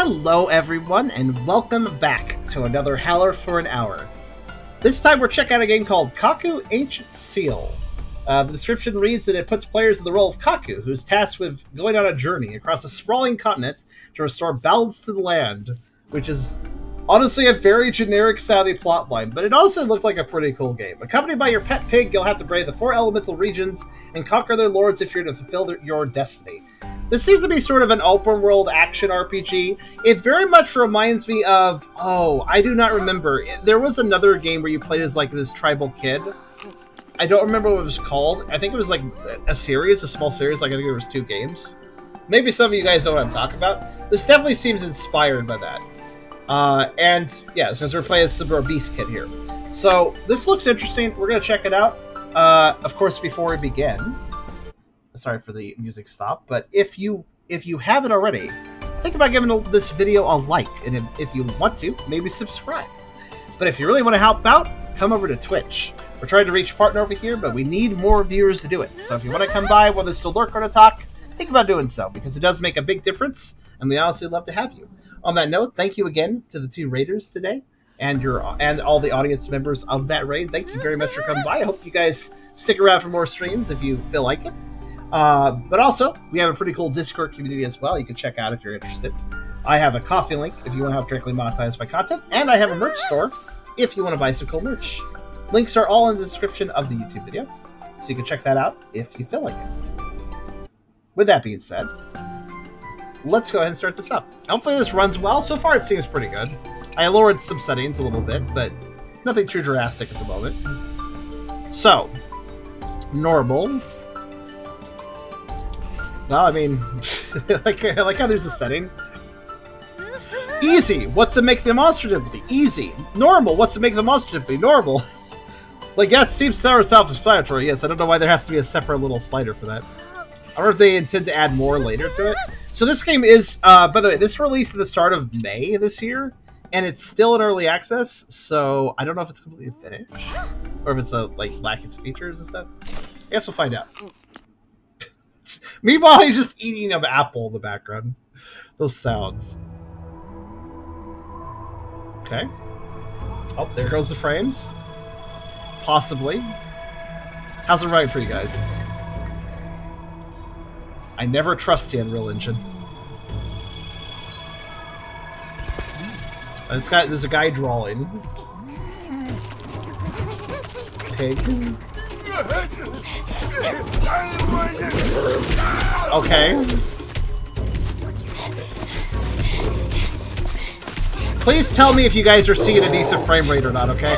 Hello everyone, and welcome back to another Howler for an Hour. This time we're checking out a game called Kaku Ancient Seal. The description reads that it puts players in the role of Kaku, who's tasked with going on a journey across a sprawling continent to restore balance to the land, which is honestly a very generic sounding plotline, but it also looked like a pretty cool game. Accompanied by your pet pig, you'll have to brave the 4 elemental regions and conquer their lords if you're to fulfill your destiny. This seems to be sort of an open-world action RPG. It very much reminds me of... Oh, I do not remember. There was another game where you played as, like, this tribal kid. I don't remember what it was called. I think it was, like, a small series. Like, I think there was 2 games. Maybe some of you guys know what I'm talking about. This definitely seems inspired by that. And, yeah, it's because we're playing as Super Beast Kid here. So, this looks interesting. We're going to check it out. Of course, before we begin... Sorry for the music stop, but if you haven't already, think about giving this video a like, and if you want to, maybe subscribe. But if you really want to help out, come over to Twitch. We're trying to reach partner over here, but we need more viewers to do it. So if you want to come by, whether it's to lurk or to talk, think about doing so, because it does make a big difference, and we honestly love to have you. On that note, thank you again to the 2 raiders today, and all the audience members of that raid. Thank you very much for coming by. I hope you guys stick around for more streams if you feel like it. But also, we have a pretty cool Discord community as well you can check out if you're interested. I have a coffee link if you want to help directly monetize my content, and I have a merch store if you want to buy some cool merch. Links are all in the description of the YouTube video, so you can check that out if you feel like it. With that being said, let's go ahead and start this up. Hopefully this runs well. So far it seems pretty good. I lowered some settings a little bit, but nothing too drastic at the moment. So, normal. Well, I mean, like how there's a setting. Easy, what's to make the monster difficulty? Easy. Normal, what's to make the monster difficulty? Normal. Like, yeah, it seems so self-explanatory. Yes, I don't know why there has to be a separate little slider for that. I wonder if they intend to add more later to it. So this game is, by the way, this released at the start of May this year, and it's still in early access, so I don't know if it's completely finished, or if it's, like, lacking its features and stuff. I guess we'll find out. Meanwhile, he's just eating an apple in the background. Those sounds. Okay. Oh, there goes the frames. Possibly. How's it right for you guys? I never trust the Unreal Engine. There's a guy drawing. Okay. Okay. Please tell me if you guys are seeing a decent frame rate or not, okay?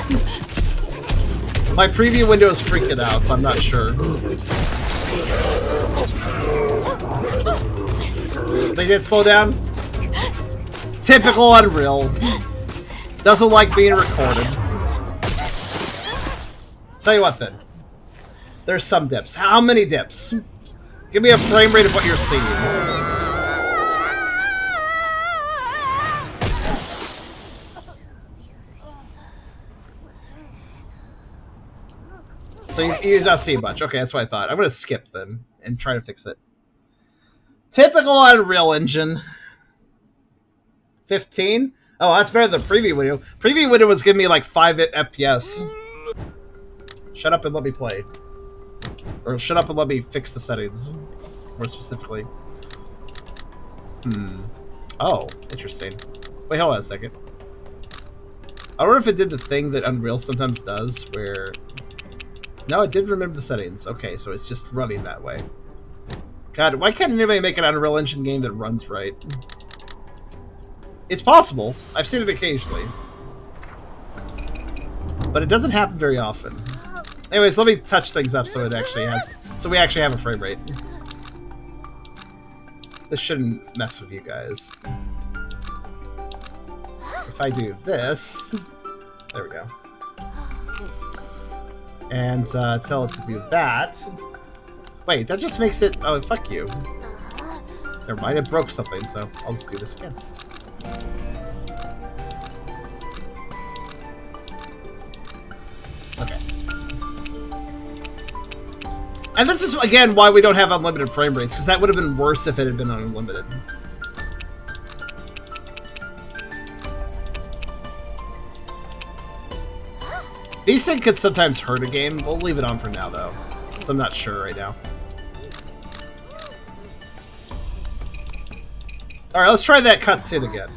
My preview window is freaking out, so I'm not sure. They did slow down? Typical Unreal. Doesn't like being recorded. Tell you what then. There's some dips. How many dips? Give me a frame rate of what you're seeing. So you're not seeing much. Okay, that's what I thought. I'm going to skip then and try to fix it. Typical Unreal Engine. 15? Oh, that's better than preview window. Preview window was giving me like 5 FPS. Shut up and let me play. Or shut up and let me fix the settings, more specifically. Oh, interesting. Wait, hold on a second. I wonder if it did the thing that Unreal sometimes does, where... No, it did remember the settings. Okay, so it's just running that way. God, why can't anybody make an Unreal Engine game that runs right? It's possible. I've seen it occasionally. But it doesn't happen very often. Anyways, let me touch things up so it actually has... So we actually have a frame rate. This shouldn't mess with you guys. If I do this... There we go. And tell it to do that. Wait, that just makes it... Oh, fuck you. Never mind, it broke something, so I'll just do this again. Okay. And this is, again, why we don't have unlimited frame rates, because that would have been worse if it had been unlimited. VSync could sometimes hurt a game. We'll leave it on for now, though. So I'm not sure right now. Alright, let's try that cutscene again.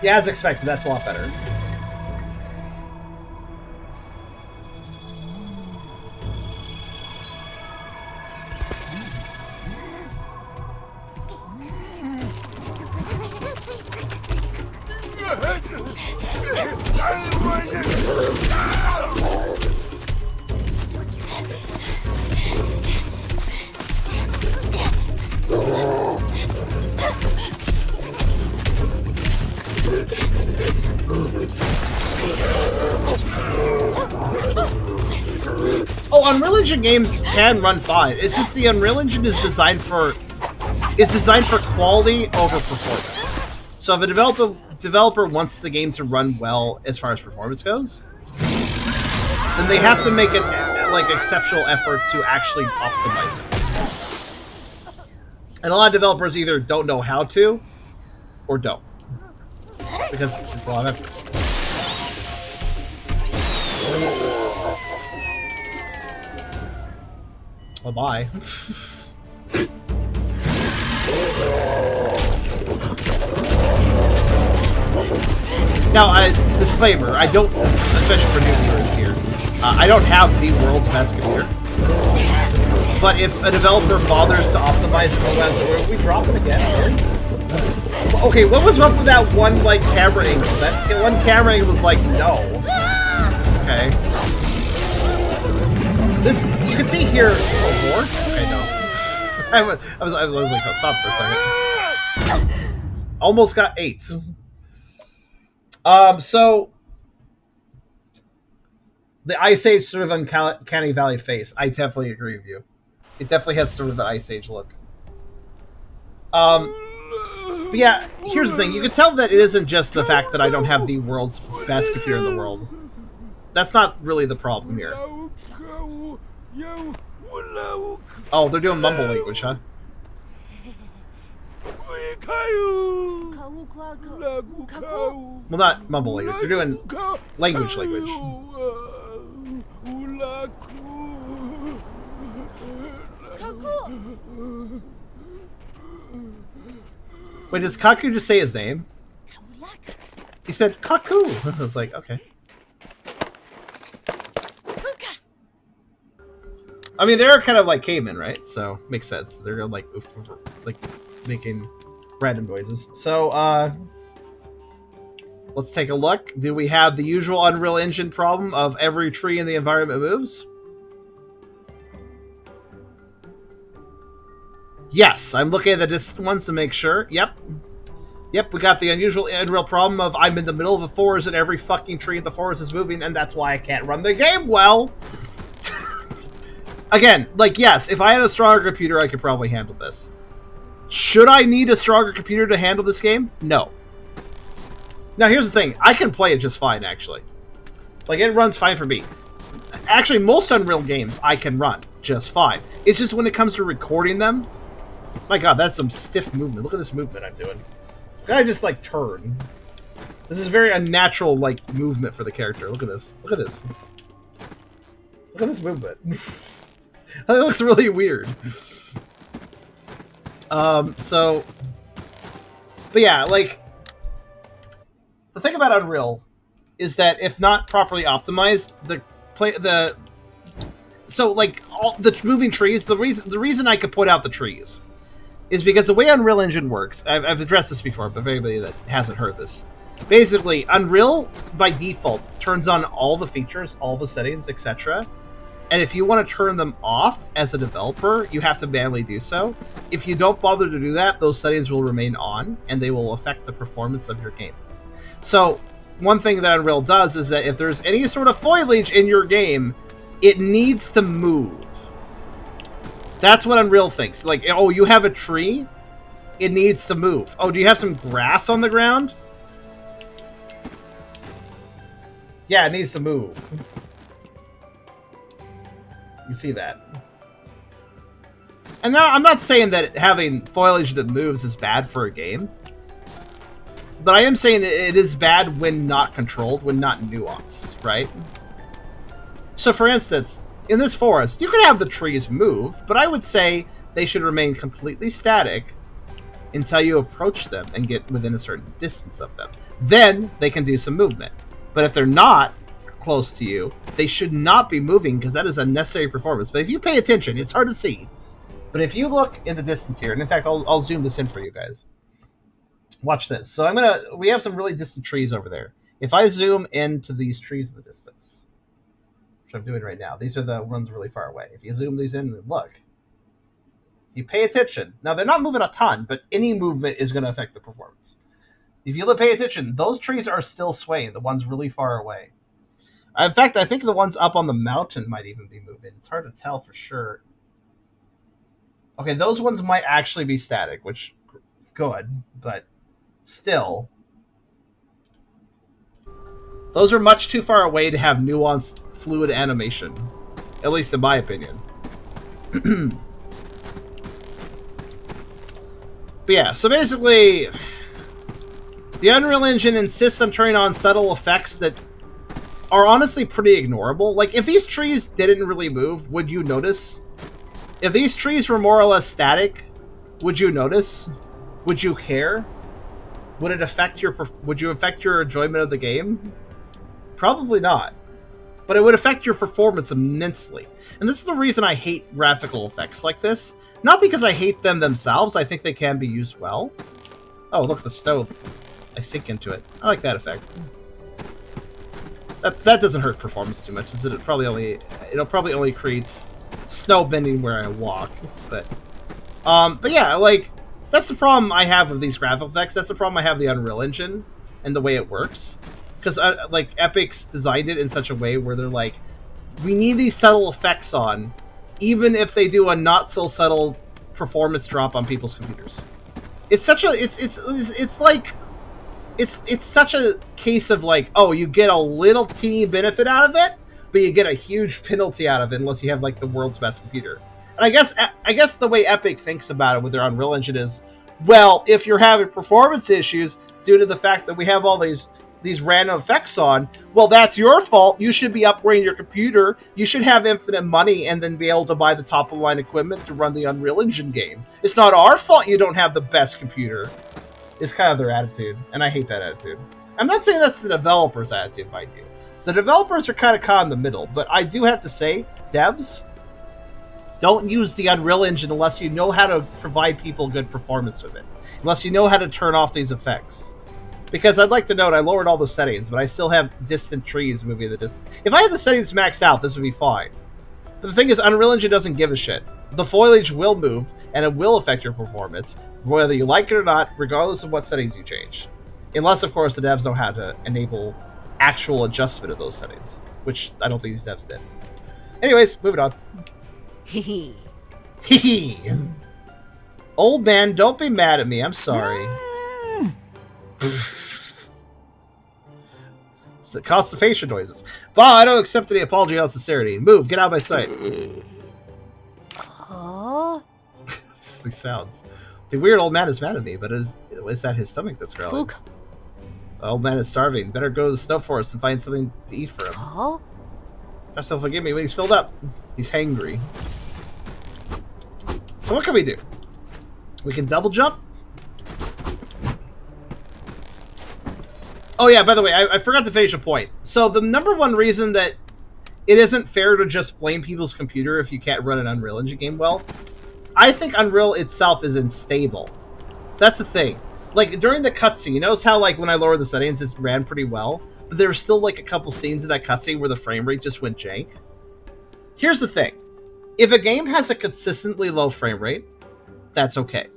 Yeah, as expected, that's a lot better. Oh, Unreal Engine games can run fine. It's just the Unreal Engine is designed for quality over performance. So if a developer wants the game to run well as far as performance goes, then they have to make an exceptional effort to actually optimize it. And a lot of developers either don't know how to or don't, because it's a lot of effort. Well, bye. Now, disclaimer, I don't, especially for new viewers here, I don't have the world's best computer. But if a developer bothers to optimize it, are we dropping again? Really? Okay, what was wrong with that one, camera angle? That one camera angle was like, no. Okay. This, you can see here, oh, more? Okay, no. I was like, oh, stop for a second. Almost got 8. So the Ice Age sort of uncanny valley face. I definitely agree with you. It definitely has sort of the Ice Age look. But yeah, here's the thing. You can tell that it isn't just the fact that I don't have the world's best computer in the world. That's not really the problem here. Oh, they're doing mumble language, huh? Well, not mumble language. They're doing language. Wait, does Kaku just say his name? He said Kaku. I was like, okay. I mean, they're kind of like cavemen, right? So makes sense. They're like making random noises. So let's take a look. Do we have the usual Unreal Engine problem of every tree in the environment moves? Yes, I'm looking at the distant ones to make sure. Yep, we got the unusual Unreal problem of I'm in the middle of a forest and every fucking tree in the forest is moving, and that's why I can't run the game well. Again, yes, if I had a stronger computer, I could probably handle this. Should I need a stronger computer to handle this game? No. Now, here's the thing. I can play it just fine, actually. It runs fine for me. Actually, most Unreal games I can run just fine. It's just when it comes to recording them, my god, that's some stiff movement. Look at this movement I'm doing. I just, turn. This is very unnatural, movement for the character. Look at this. Look at this. Look at this movement. It looks really weird. But yeah, the thing about Unreal is that if not properly optimized, all the moving trees, the reason I could point out the trees is because the way Unreal Engine works, I've addressed this before, but for anybody that hasn't heard this, basically Unreal by default turns on all the features, all the settings, etc. And if you want to turn them off as a developer, you have to manually do so. If you don't bother to do that, those settings will remain on, and they will affect the performance of your game. So, one thing that Unreal does is that if there's any sort of foliage in your game, it needs to move. That's what Unreal thinks. Oh, you have a tree? It needs to move. Oh, do you have some grass on the ground? Yeah, it needs to move. You see that. And now, I'm not saying that having foliage that moves is bad for a game. But I am saying it is bad when not controlled, when not nuanced, right? So for instance, in this forest, you can have the trees move, but I would say they should remain completely static until you approach them and get within a certain distance of them. Then they can do some movement. But if they're not close to you, they should not be moving because that is unnecessary performance. But if you pay attention, it's hard to see. But if you look in the distance here, and in fact, I'll zoom this in for you guys. Watch this. So we have some really distant trees over there. If I zoom into these trees in the distance, which I'm doing right now, these are the ones really far away. If you zoom these in and look, you pay attention. Now, they're not moving a ton, but any movement is going to affect the performance. If you pay attention, those trees are still swaying, the ones really far away. In fact, I think the ones up on the mountain might even be moving. It's hard to tell for sure. Okay, those ones might actually be static, which good, but still, those are much too far away to have nuanced, fluid animation. At least in my opinion. But yeah, so basically, the Unreal Engine insists on turning on subtle effects that are honestly pretty ignorable. Like, if these trees didn't really move, would you notice? If these trees were more or less static, would you notice? Would you care? Would it affect would you affect your enjoyment of the game? Probably not. But it would affect your performance immensely. And this is the reason I hate graphical effects like this. Not because I hate them themselves, I think they can be used well. Oh, look, the snow. I sink into it. I like that effect. That doesn't hurt performance too much, is it? It'll probably only creates snow bending where I walk. But yeah, like, that's the problem I have with these graphical effects. That's the problem I have with the Unreal Engine and the way it works. Because, like, Epic's designed it in such a way where they're like, we need these subtle effects on, even if they do a not-so-subtle performance drop on people's computers. It's such a... It's like... It's such a case of, like, oh, you get a little teeny benefit out of it, but you get a huge penalty out of it unless you have, like, the world's best computer. And I guess the way Epic thinks about it with their Unreal Engine is, well, if you're having performance issues due to the fact that we have all these random effects on, well, that's your fault. You should be upgrading your computer. You should have infinite money and then be able to buy the top-of-the-line equipment to run the Unreal Engine game. It's not our fault you don't have the best computer. It's kind of their attitude, and I hate that attitude. I'm not saying that's the developer's attitude, mind you. The developers are kind of caught in the middle, but I do have to say, devs, don't use the Unreal Engine unless you know how to provide people good performance with it. Unless you know how to turn off these effects. Because I'd like to note, I lowered all the settings, but I still have distant trees moving the distance. If I had the settings maxed out, this would be fine. But the thing is, Unreal Engine doesn't give a shit. The foliage will move, and it will affect your performance, whether you like it or not, regardless of what settings you change. Unless, of course, the devs know how to enable actual adjustment of those settings, which I don't think these devs did. Anyways, moving on. Hee hee. Old man, don't be mad at me. I'm sorry. It's the constipation noises. Bah, I don't accept any apology out of sincerity. Move, get out of my sight. These sounds. The weird old man is mad at me, but is that his stomach that's growling? The old man is starving. Better go to the snow forest and find something to eat for him. Perhaps he'll forgive me when he's filled up. He's hangry. So what can we do? We can double jump. Oh yeah, by the way, I forgot to finish a point. So the number one reason that it isn't fair to just blame people's computer if you can't run an Unreal Engine game well, I think Unreal itself is unstable. That's the thing. Like, during the cutscene, you notice how, like, when I lowered the settings, it ran pretty well, but there were still, like, a couple scenes in that cutscene where the frame rate just went jank. Here's the thing. If a game has a consistently low frame rate, that's okay.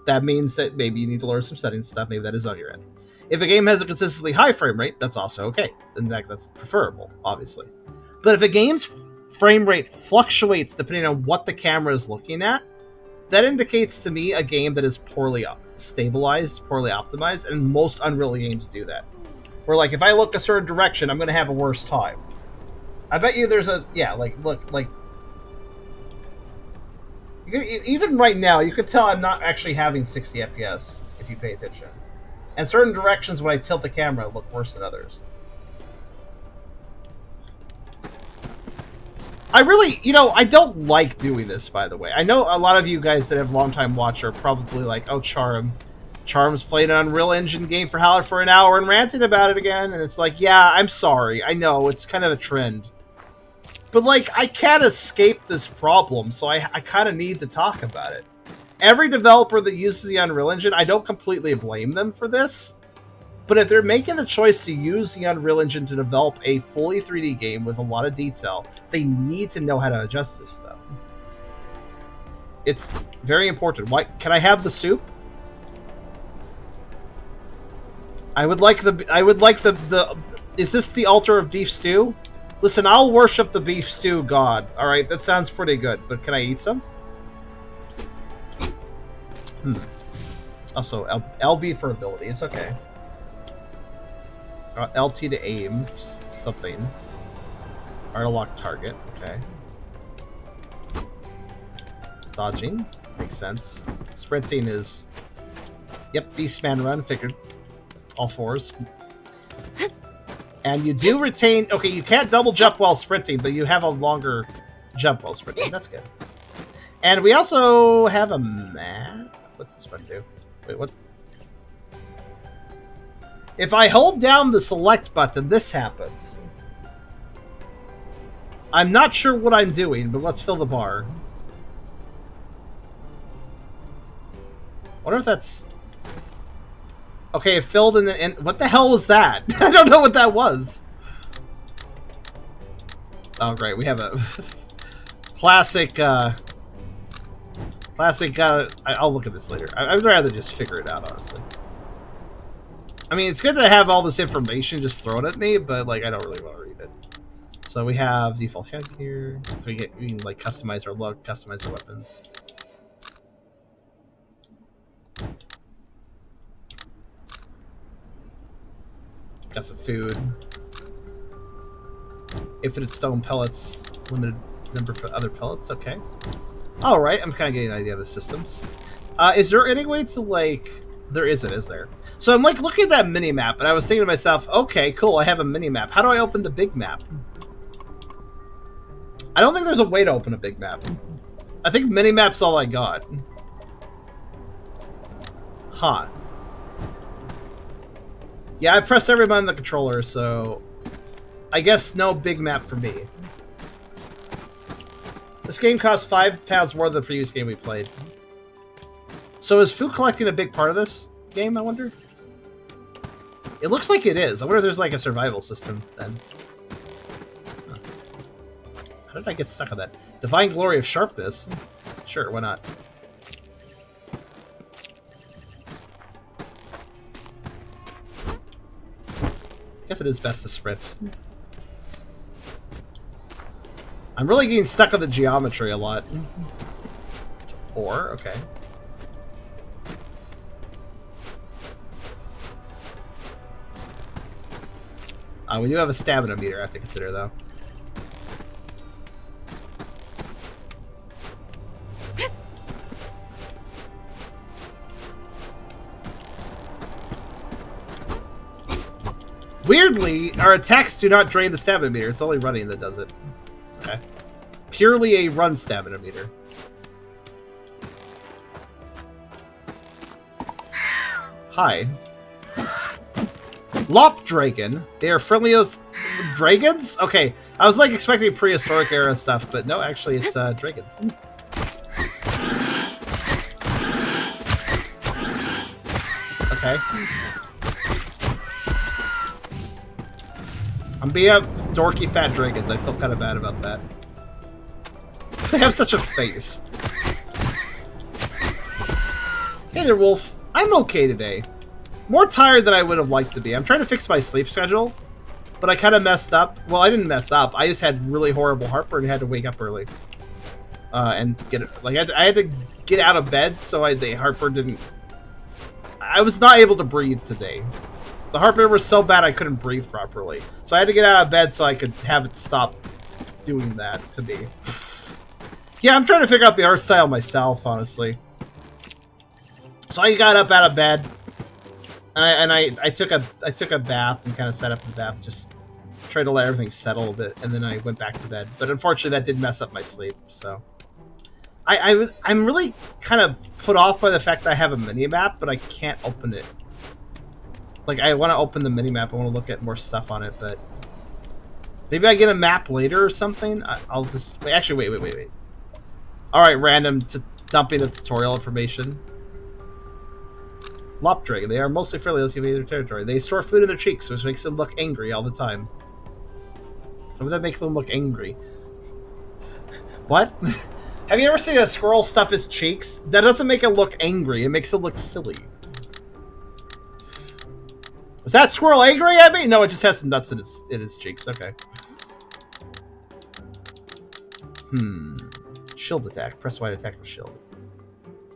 That means that maybe you need to lower some settings stuff, maybe that is on your end. If a game has a consistently high frame rate, that's also okay. In fact, that's preferable, obviously. But if a game's frame rate fluctuates depending on what the camera is looking at, that indicates to me a game that is poorly stabilized, poorly optimized, and most Unreal games do that. Where, like, if I look a certain direction, I'm going to have a worse time. I bet you there's a... Yeah, like, look, like... Even right now, you could tell I'm not actually having 60 FPS, if you pay attention. And certain directions, when I tilt the camera, look worse than others. I really, you know, I don't like doing this, by the way. I know a lot of you guys that have long-time watch are probably like, oh, Charm's played an Unreal Engine game for Howler for an hour and ranted about it again. And it's like, yeah, I'm sorry. I know, it's kind of a trend. But, like, I can't escape this problem, so I kind of need to talk about it. Every developer that uses the Unreal Engine, I don't completely blame them for this. But if they're making the choice to use the Unreal Engine to develop a fully 3D game with a lot of detail, they need to know how to adjust this stuff. It's very important. Why can I have the soup? I would like the is this the altar of beef stew? Listen, I'll worship the beef stew god. All right, that sounds pretty good, but can I eat some? Also, LB for ability. It's okay. LT to aim something. R to lock target. Okay. Dodging makes sense. Sprinting is. Yep, Beastman run. Figured. All fours. And you do retain... Okay, you can't double jump while sprinting, but you have a longer jump while sprinting. That's good. And we also have a map. What's this one do? Wait, what? If I hold down the select button, this happens. I'm not sure what I'm doing, but let's fill the bar. I wonder if that's... Okay, it filled in the end. What the hell was that? I don't know what that was. Oh, great. We have a classic, I'll look at this later. I'd rather just figure it out, honestly. I mean, it's good to have all this information just thrown at me, but, like, I don't really want to read it. So we have default head here. So we can, like, customize our look, customize our weapons. Got some food. Infinite stone pellets. Limited number for other pellets. Okay. Alright, I'm kind of getting an idea of the systems. Is there any way to, like... There isn't, is there? So I'm, like, looking at that mini-map, and I was thinking to myself, okay, cool, I have a mini-map. How do I open the big map? I don't think there's a way to open a big map. I think mini-map's all I got. Huh. Yeah, I pressed every button on the controller, so I guess no big map for me. This game cost £5 more than the previous game we played. So is food collecting a big part of this game, I wonder? It looks like it is. I wonder if there's like a survival system then. Huh. How did I get stuck on that? Divine Glory of Sharpness? Sure, why not? I guess it is best to sprint. I'm really getting stuck on the geometry a lot. Or, okay. We do have a stamina meter I have to consider, though. Weirdly, our attacks do not drain the stamina meter. It's only running that does it. Okay. Purely a run stamina meter. Hi. Lopdragon. They are friendly as dragons? Okay, I was like expecting prehistoric era stuff, but no, actually it's dragons. Okay. I'm being up dorky fat dragons. I feel kind of bad about that. They have such a face. Hey there, Wolf. I'm okay today. More tired than I would have liked to be. I'm trying to fix my sleep schedule, but I kind of messed up. Well, I didn't mess up. I just had really horrible heartburn and had to wake up early. And get it. Like, I had to get out of bed so the heartburn didn't... I was not able to breathe today. The heartburn was so bad I couldn't breathe properly. So I had to get out of bed so I could have it stop doing that to me. Yeah, I'm trying to figure out the art style myself, honestly. So I got up out of bed, and I took a bath and kind of set up the bath, just tried to let everything settle a bit, and then I went back to bed. But unfortunately, that did mess up my sleep. So I'm really kind of put off by the fact that I have a mini map, but I can't open it. Like, I want to open the mini map. I want to look at more stuff on it, but maybe I get a map later or something. I'll just wait. Actually, wait. All right, random dumping of tutorial information. Lopdragon. They are mostly friendly in their territory. They store food in their cheeks, which makes them look angry all the time. How would that make them look angry? What? Have you ever seen a squirrel stuff his cheeks? That doesn't make it look angry. It makes it look silly. Was that squirrel angry at me? No, it just has some nuts in its cheeks. Okay. Shield attack. Press Y to attack with shield.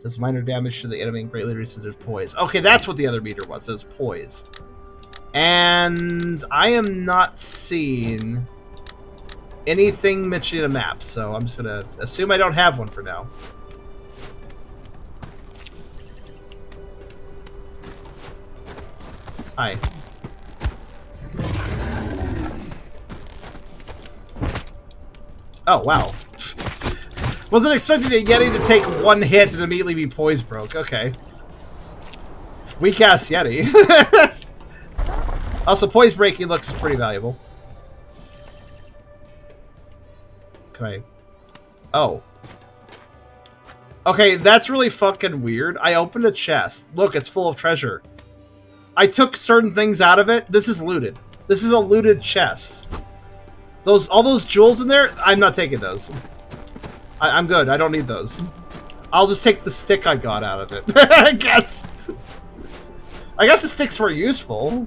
Does minor damage to the enemy and greatly reduces their poise. Okay, that's what the other meter was. It was poise. And I am not seeing anything mentioning a map, so I'm just gonna assume I don't have one for now. Hi. Oh, wow. Wasn't expecting a Yeti to take one hit and immediately be poise broke. Okay. Weak-ass Yeti. Also, poise breaking looks pretty valuable. Can I... Oh. Okay, that's really fucking weird. I opened a chest. Look, it's full of treasure. I took certain things out of it. This is looted. This is a looted chest. All those jewels in there, I'm not taking those. I'm good. I don't need those. I'll just take the stick I got out of it. I guess. I guess the sticks were useful.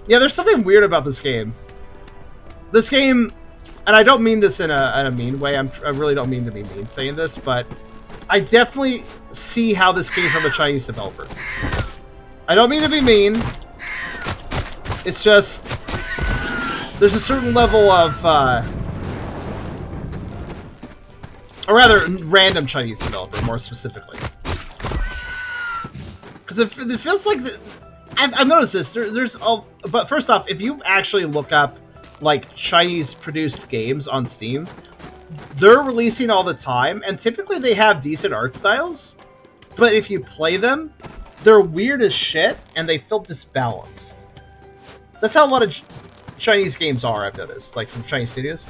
Yeah, there's something weird about this game. This game, and I don't mean this in a mean way. I really don't mean to be mean saying this, but I definitely see how this came from a Chinese developer. I don't mean to be mean. It's just there's a certain level of, or rather, random Chinese developer, more specifically. Because it feels like I've noticed this. There's all, but first off, if you actually look up like Chinese-produced games on Steam, they're releasing all the time, and typically they have decent art styles. But if you play them, they're weird as shit, and they feel disbalanced. That's how a lot of Chinese games are, I've noticed, like from Chinese studios.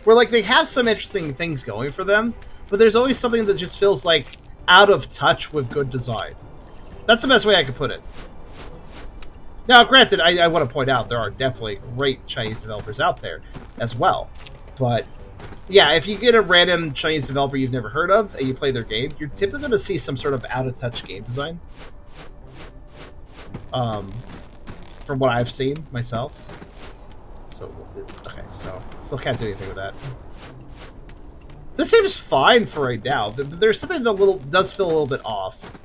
Where like they have some interesting things going for them, but there's always something that just feels like out of touch with good design. That's the best way I could put it. Now, granted, I want to point out there are definitely great Chinese developers out there as well. But yeah, if you get a random Chinese developer you've never heard of and you play their game, you're typically going to see some sort of out of touch game design. From what I've seen myself. So, okay, so still can't do anything with that. This seems fine for right now. There's something that does feel a little bit off.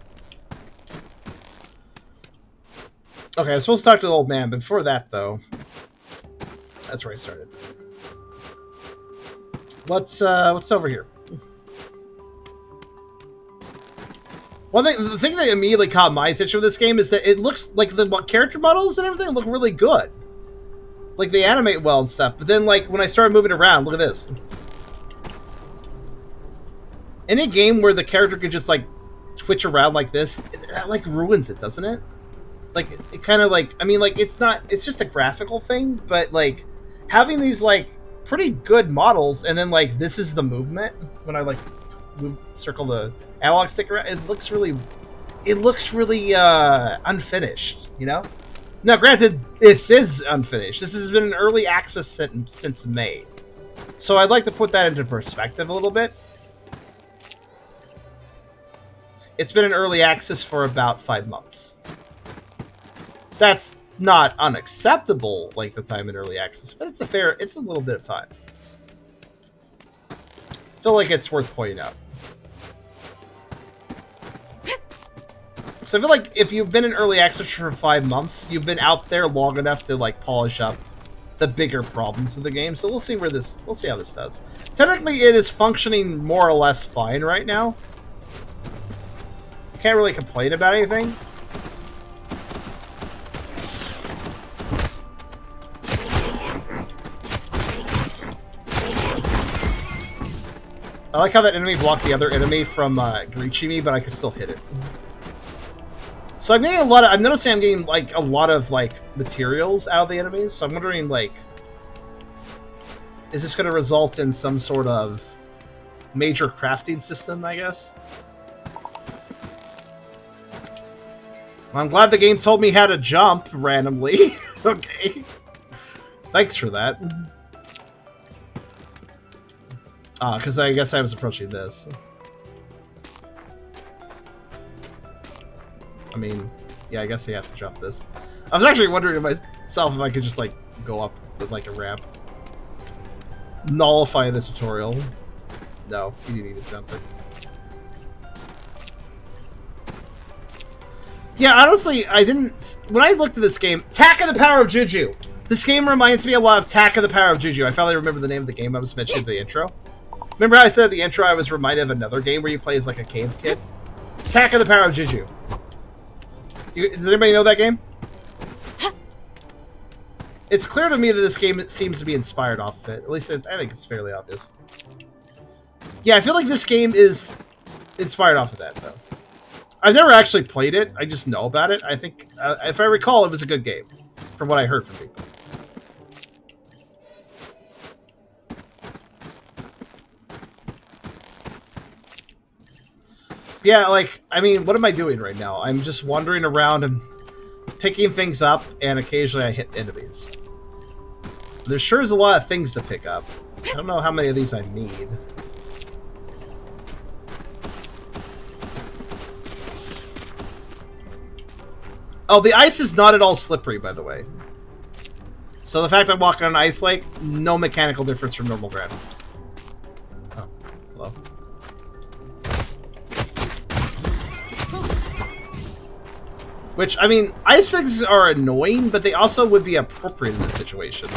Okay, I'm supposed to talk to the old man, but before that, though, that's where I started. What's over here? The thing that immediately caught my attention with this game is that it looks like the character models and everything look really good. Like, they animate well and stuff, but then, like, when I started moving around, look at this. Any game where the character could just, like, twitch around like this, that, like, ruins it, doesn't it? Like, it kind of, like, I mean, like, it's just a graphical thing, but, like, having these, like, pretty good models, and then, like, this is the movement, when I, like, circle the analog stick around, it looks really unfinished, you know? Now, granted, this is unfinished. This has been in early access since May. So I'd like to put that into perspective a little bit. It's been in early access for about 5 months. That's not unacceptable length of time in early access, but it's a little bit of time. I feel like it's worth pointing out. So I feel like if you've been in early access for 5 months, you've been out there long enough to like polish up the bigger problems of the game. So we'll see how this does. Technically, it is functioning more or less fine right now. Can't really complain about anything. I like how that enemy blocked the other enemy from reaching me, but I can still hit it. So I'm getting a lot of... I'm noticing I'm getting, like, a lot of, like, materials out of the enemies. So I'm wondering, like... Is this going to result in some sort of major crafting system, I guess? Well, I'm glad the game told me how to jump randomly. Okay. Thanks for that. Because I guess I was approaching this. I mean, yeah, I guess you have to jump this. I was actually wondering to myself if I could just, like, go up with, like, a ramp. Nullify the tutorial. No, you need to jump it. Yeah, honestly, I didn't... When I looked at this game... Attack of the Power of Juju! This game reminds me a lot of Attack of the Power of Juju. I finally remember the name of the game I was mentioning in the intro. Remember how I said at the intro I was reminded of another game where you play as like a cave kid? Attack of the Power of Juju. Does anybody know that game? It's clear to me that this game seems to be inspired off of it. At least I think it's fairly obvious. Yeah, I feel like this game is inspired off of that, though. I've never actually played it. I just know about it. I think, if I recall, it was a good game, from what I heard from people. Yeah, like, I mean, what am I doing right now? I'm just wandering around and picking things up, and occasionally I hit enemies. There sure is a lot of things to pick up. I don't know how many of these I need. Oh, the ice is not at all slippery, by the way. So the fact I'm walking on an ice lake, no mechanical difference from normal ground. Oh, hello. Which, I mean, ice fixes are annoying, but they also would be appropriate in this situation.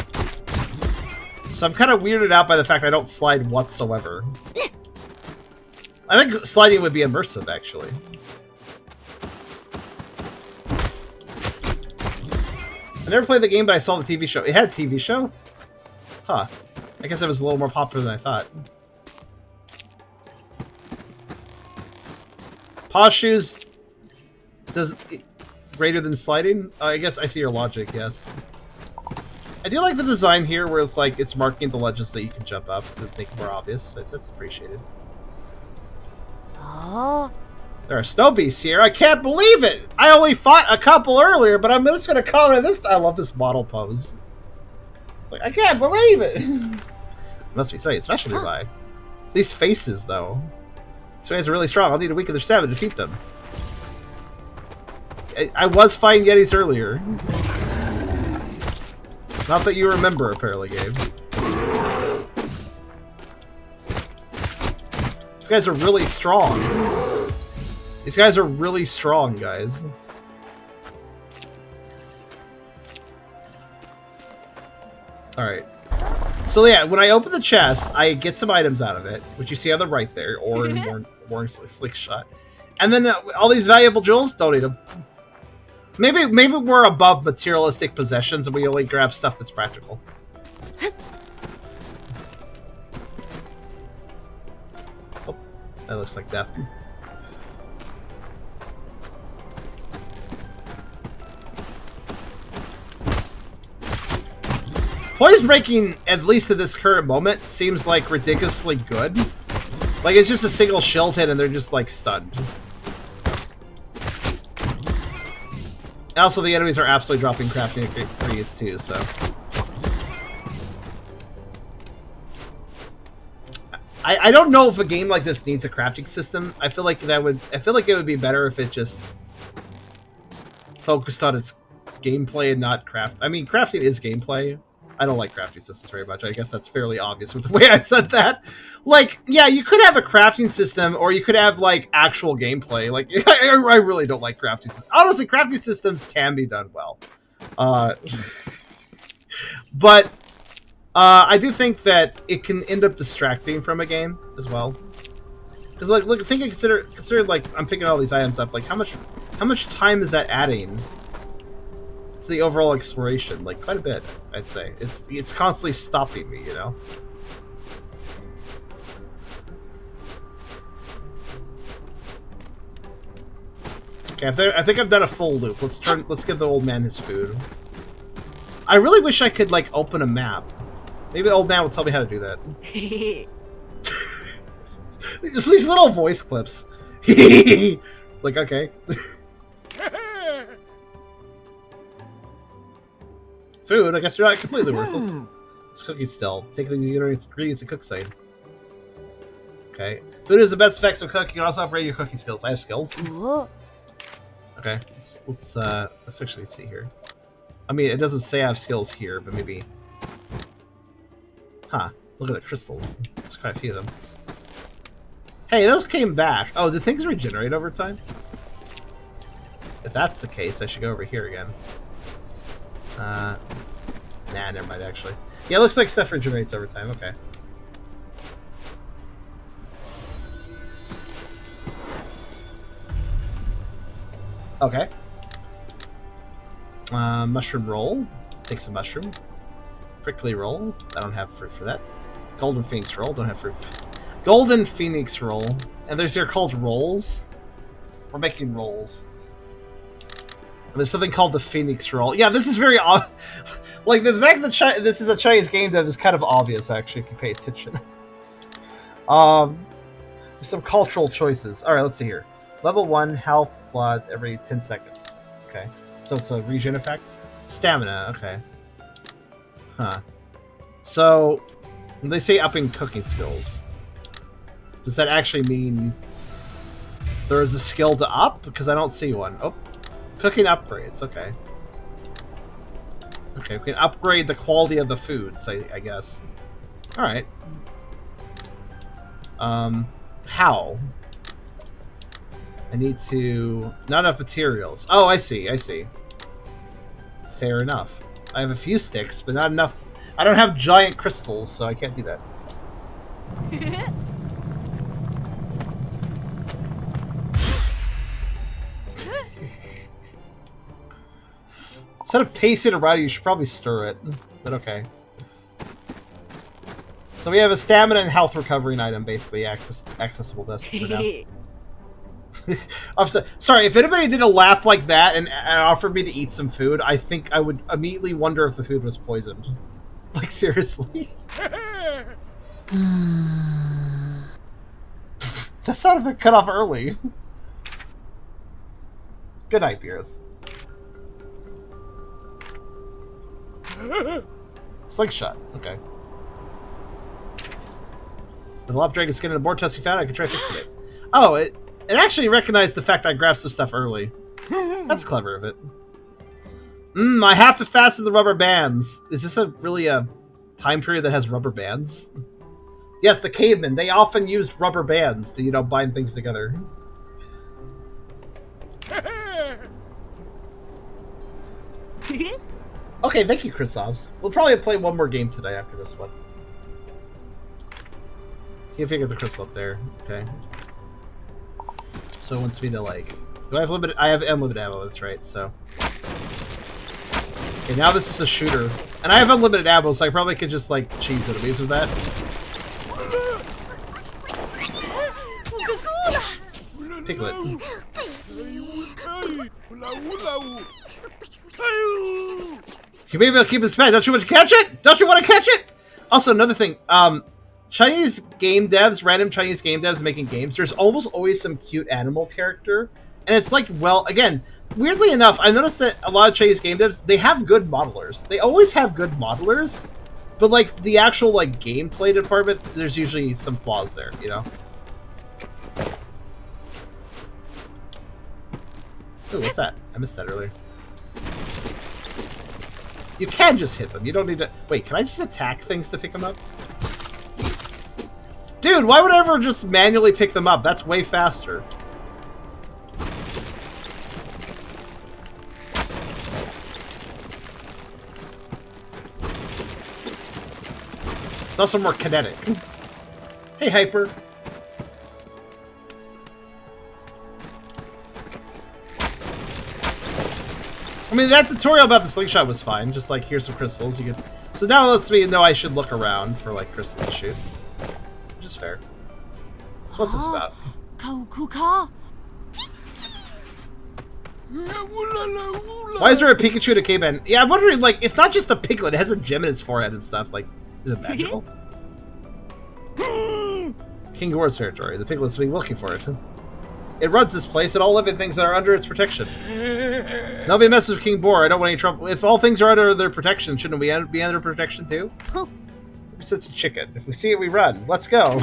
So I'm kind of weirded out by the fact I don't slide whatsoever. I think sliding would be immersive, actually. I never played the game, but I saw the TV show. It had a TV show? Huh. I guess it was a little more popular than I thought. Paw shoes does greater than sliding? I guess I see your logic, yes. I do like the design here where it's like it's marking the ledges that you can jump up to make it more obvious. That's appreciated. Oh. There are snow beasts here. I can't believe it! I only fought a couple earlier, but I'm just gonna comment on this. I love this model pose. Like, I can't believe it! Must be saying, especially by these faces, though. These guys are really strong. I'll need to weaken their stamina to defeat them. I was fighting Yetis earlier. Not that you remember, apparently, Gabe. These guys are really strong. These guys are really strong, guys. Alright. So yeah, when I open the chest, I get some items out of it, which you see on the right there, or in more slick shot. And then all these valuable jewels, don't need them. Maybe we're above materialistic possessions and we only grab stuff that's practical. Oh, that looks like death. Poison breaking, at least at this current moment, seems like ridiculously good. Like, it's just a single shield hit and they're just, like, stunned. Also, the enemies are absolutely dropping crafting ingredients too, so... I don't know if a game like this needs a crafting system. I feel like it would be better if it just focused on its gameplay and not craft. I mean, crafting is gameplay, I don't like crafting systems very much. I guess that's fairly obvious with the way I said that. Like, yeah, you could have a crafting system, or you could have, like, actual gameplay. Like, I really don't like crafting systems. Honestly, crafting systems can be done well. But I do think that it can end up distracting from a game as well. Because, like, look, consider, like, I'm picking all these items up. Like, how much time is that adding to the overall exploration? Like, quite a bit, I'd say. It's constantly stopping me, you know? Okay, I think I've done a full loop. Let's give the old man his food. I really wish I could, like, open a map. Maybe the old man will tell me how to do that. Just these little voice clips. Like, okay. Food? I guess you're not completely worthless. It's cooking still. Take the ingredients and cook side. Okay. Food is the best effects of cooking. You can also upgrade your cooking skills. I have skills. Okay. Let's actually see here. I mean, it doesn't say I have skills here, but maybe. Huh. Look at the crystals. There's quite a few of them. Hey, those came back. Oh, did things regenerate over time? If that's the case, I should go over here again. Nah, never mind, actually. Yeah, it looks like stuff regenerates over time. Okay. Okay. Mushroom roll. Take some mushroom. Prickly roll. I don't have fruit for that. Golden Phoenix roll. Don't have fruit. Golden Phoenix roll. And they're called rolls. We're making rolls. And there's something called the Phoenix roll. Yeah, this is very odd. Like, the fact that this is a Chinese game dev is kind of obvious, actually, if you pay attention. Some cultural choices. Alright, let's see here. Level 1, health, blood, every 10 seconds. Okay. So it's a regen effect? Stamina, okay. Huh. So, they say upping cooking skills. Does that actually mean there is a skill to up? Because I don't see one. Oh. Cooking upgrades, okay. Okay, we can upgrade the quality of the foods, I guess. Alright. How? I need to... Not enough materials. Oh, I see. Fair enough. I have a few sticks, but not enough... I don't have giant crystals, so I can't do that. Instead of pacing around, you should probably stir it. But okay. So we have a stamina and health recovering item, basically, accessible to us for now. I'm sorry, if anybody did a laugh like that and offered me to eat some food, I think I would immediately wonder if the food was poisoned. Like, seriously. That sounded a bit cut off early. Good night, Beerus. Slingshot, okay. With the Lop Dragon skin and the board test you found, I could try fixing it. Oh, it actually recognized the fact I grabbed some stuff early. That's clever of it. I have to fasten the rubber bands. Is this really a time period that has rubber bands? Yes, the cavemen. They often used rubber bands to, you know, bind things together. Okay, thank you, Chrisovs. We'll probably play one more game today after this one. Can't figure the crystal up there. Okay. So it wants me to, like... Do I have limited... I have unlimited ammo, that's right, so... Okay, now this is a shooter. And I have unlimited ammo, so I probably could just, like, cheese enemies with that. Piglet. You may be able to keep this fed. Don't you want to catch it? Don't you want to catch it? Also, another thing. Chinese game devs, random Chinese game devs making games, there's almost always some cute animal character. And it's like, well, again, weirdly enough, I noticed that a lot of Chinese game devs, they have good modelers. They always have good modelers. But, like, the actual, like, gameplay department, there's usually some flaws there, you know? Ooh, what's that? I missed that earlier. You can just hit them. You don't need to... Wait, can I just attack things to pick them up? Dude, why would I ever just manually pick them up? That's way faster. It's also more kinetic. Hey, Hyper. I mean, that tutorial about the slingshot was fine. Just like, here's some crystals. You can... So now it lets me know I should look around for like crystals to shoot. Which is fair. So what's this about? Why is there a Pikachu and a caveman? Yeah, I'm wondering, like, it's not just a piglet. It has a gem in its forehead and stuff. Like, is it magical? King Gore's territory. The piglet's been looking for it. It runs this place and all living things that are under its protection. Nobody messes with King Boar. I don't want any trouble. If all things are under their protection, shouldn't we be under protection too? We're such a chicken. If we see it, we run. Let's go.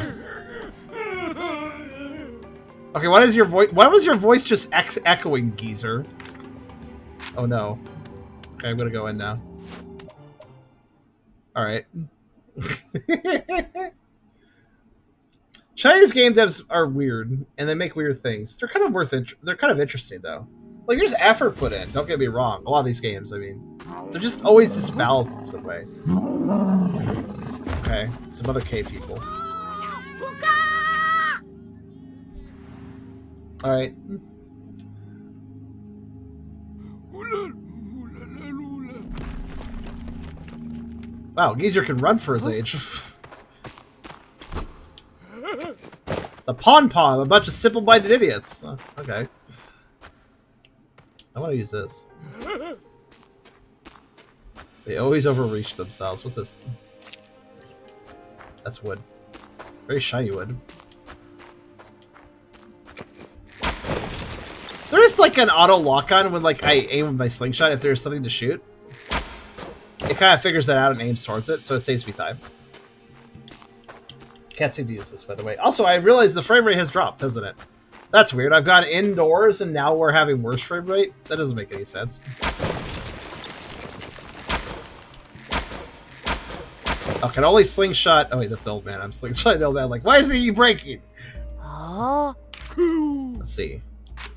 Okay, why is your voice? Why was your voice just echoing, geezer? Oh no. Okay, I'm gonna go in now. All right. Chinese game devs are weird, and they make weird things. They're kind of they're kind of interesting though. Like, there's effort put in. Don't get me wrong. A lot of these games, I mean, they're just always disbalanced in some way. Okay, some other K people. All right. Wow, Geezer can run for his age. The Pon, a bunch of simple-minded idiots. Oh, okay. I want to use this. They always overreach themselves. What's this? That's wood. Very shiny wood. There is like an auto lock-on when like I aim with my slingshot if there's something to shoot. It kind of figures that out and aims towards it, so it saves me time. Can't seem to use this, by the way. Also, I realize the frame rate has dropped, hasn't it? That's weird. I've gone indoors and now we're having worse frame rate? That doesn't make any sense. Oh, can only slingshot... Oh, wait, that's the old man. I'm slingshotting the old man. Like, why is he breaking? Let's see.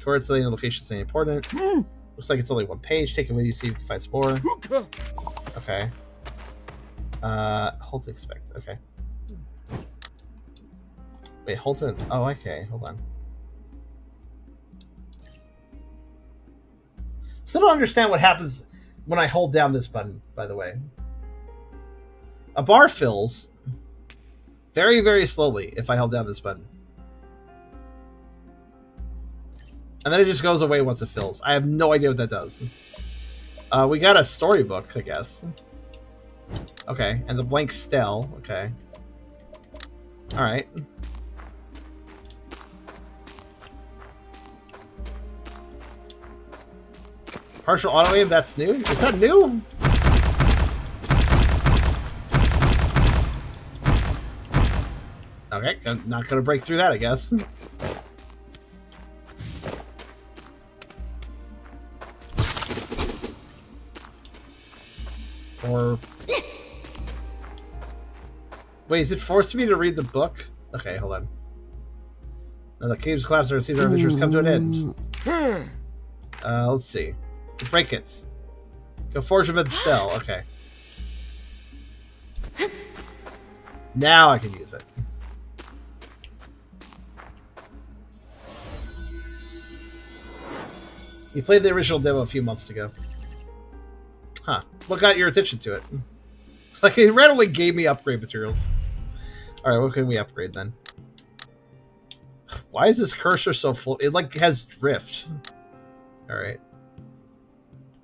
Coordinates setting and location setting important. Looks like it's only one page. Take it with you, see if you can find some more. Okay. Hold to expect. Okay. Wait, hold to... Oh, okay. Hold on. Still don't understand what happens when I hold down this button, by the way. A bar fills very, very slowly if I hold down this button. And then it just goes away once it fills. I have no idea what that does. We got a storybook, I guess. Okay, and the blank stele. Okay. Alright. Partial auto aim, that's new? Is that new? Okay, not gonna break through that, I guess. Or... Wait, is it forcing me to read the book? Okay, hold on. Now the caves collapse and our adventures come to an end. Let's see. Break it. Go forge them at the cell. Okay. Now I can use it. You played the original demo a few months ago. Huh. What got your attention to it? Like, it randomly gave me upgrade materials. Alright, what can we upgrade then? Why is this cursor so full? It, like, has drift. Alright.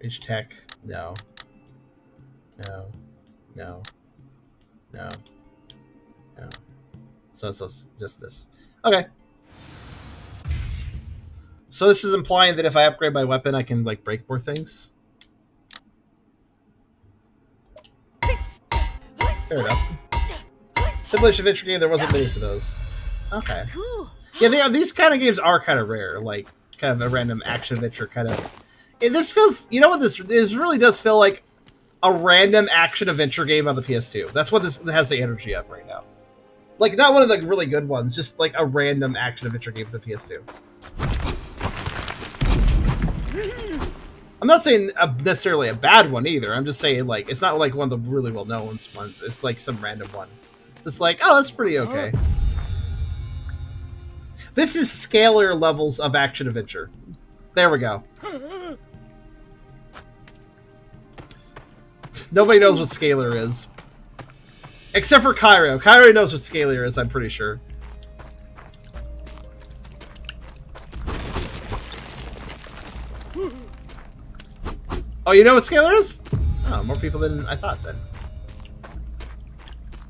Rage tech. No. No. No. No. No. So it's just this. Okay. So this is implying that if I upgrade my weapon, I can, like, break more things? Fair enough. Simulation adventure game, there wasn't many for those. Okay. Yeah, these kind of games are kind of rare. Like, kind of a random action adventure kind of... This feels... You know what this really does feel like? a random action-adventure game on the PS2. That's what this has the energy of right now. Like, not one of the really good ones, just like a random action-adventure game for the PS2. I'm not saying necessarily a bad one either. I'm just saying, like, it's not like one of the really well-known ones. It's like some random one. It's like, oh, that's pretty okay. This is scalar levels of action-adventure. There we go. Nobody knows what scalar is. Except for Cairo. Cairo knows what scalar is, I'm pretty sure. Oh, you know what scalar is? Oh, more people than I thought then.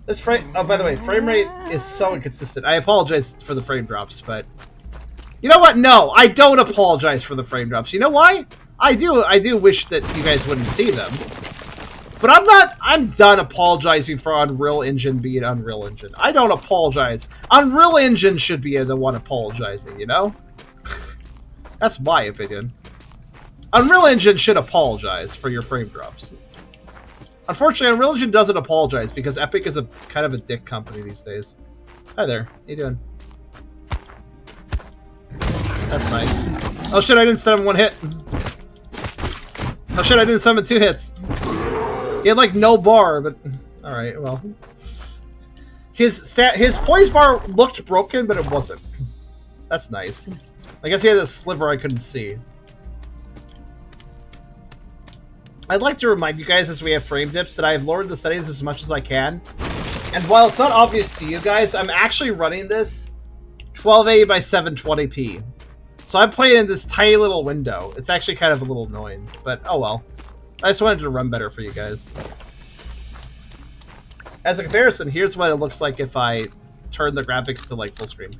This frame... Oh, by the way, frame rate is so inconsistent. I apologize for the frame drops, but... You know what? No, I don't apologize for the frame drops. You know why? I do wish that you guys wouldn't see them. But I'm done apologizing for Unreal Engine being Unreal Engine. I don't apologize. Unreal Engine should be the one apologizing, you know? That's my opinion. Unreal Engine should apologize for your frame drops. Unfortunately, Unreal Engine doesn't apologize because Epic is a kind of a dick company these days. Hi there. How you doing? That's nice. Oh shit, I didn't summon one hit. Oh shit, I didn't summon 2 hits. He had like no bar, but alright, well. His poise bar looked broken, but it wasn't. That's nice. I guess he had a sliver I couldn't see. I'd like to remind you guys as we have frame dips that I have lowered the settings as much as I can. And while it's not obvious to you guys, I'm actually running this 1280 by 720p. So I'm playing in this tiny little window. It's actually kind of a little annoying, but oh well. I just wanted to run better for you guys. As a comparison, here's what it looks like if I turn the graphics to like full screen.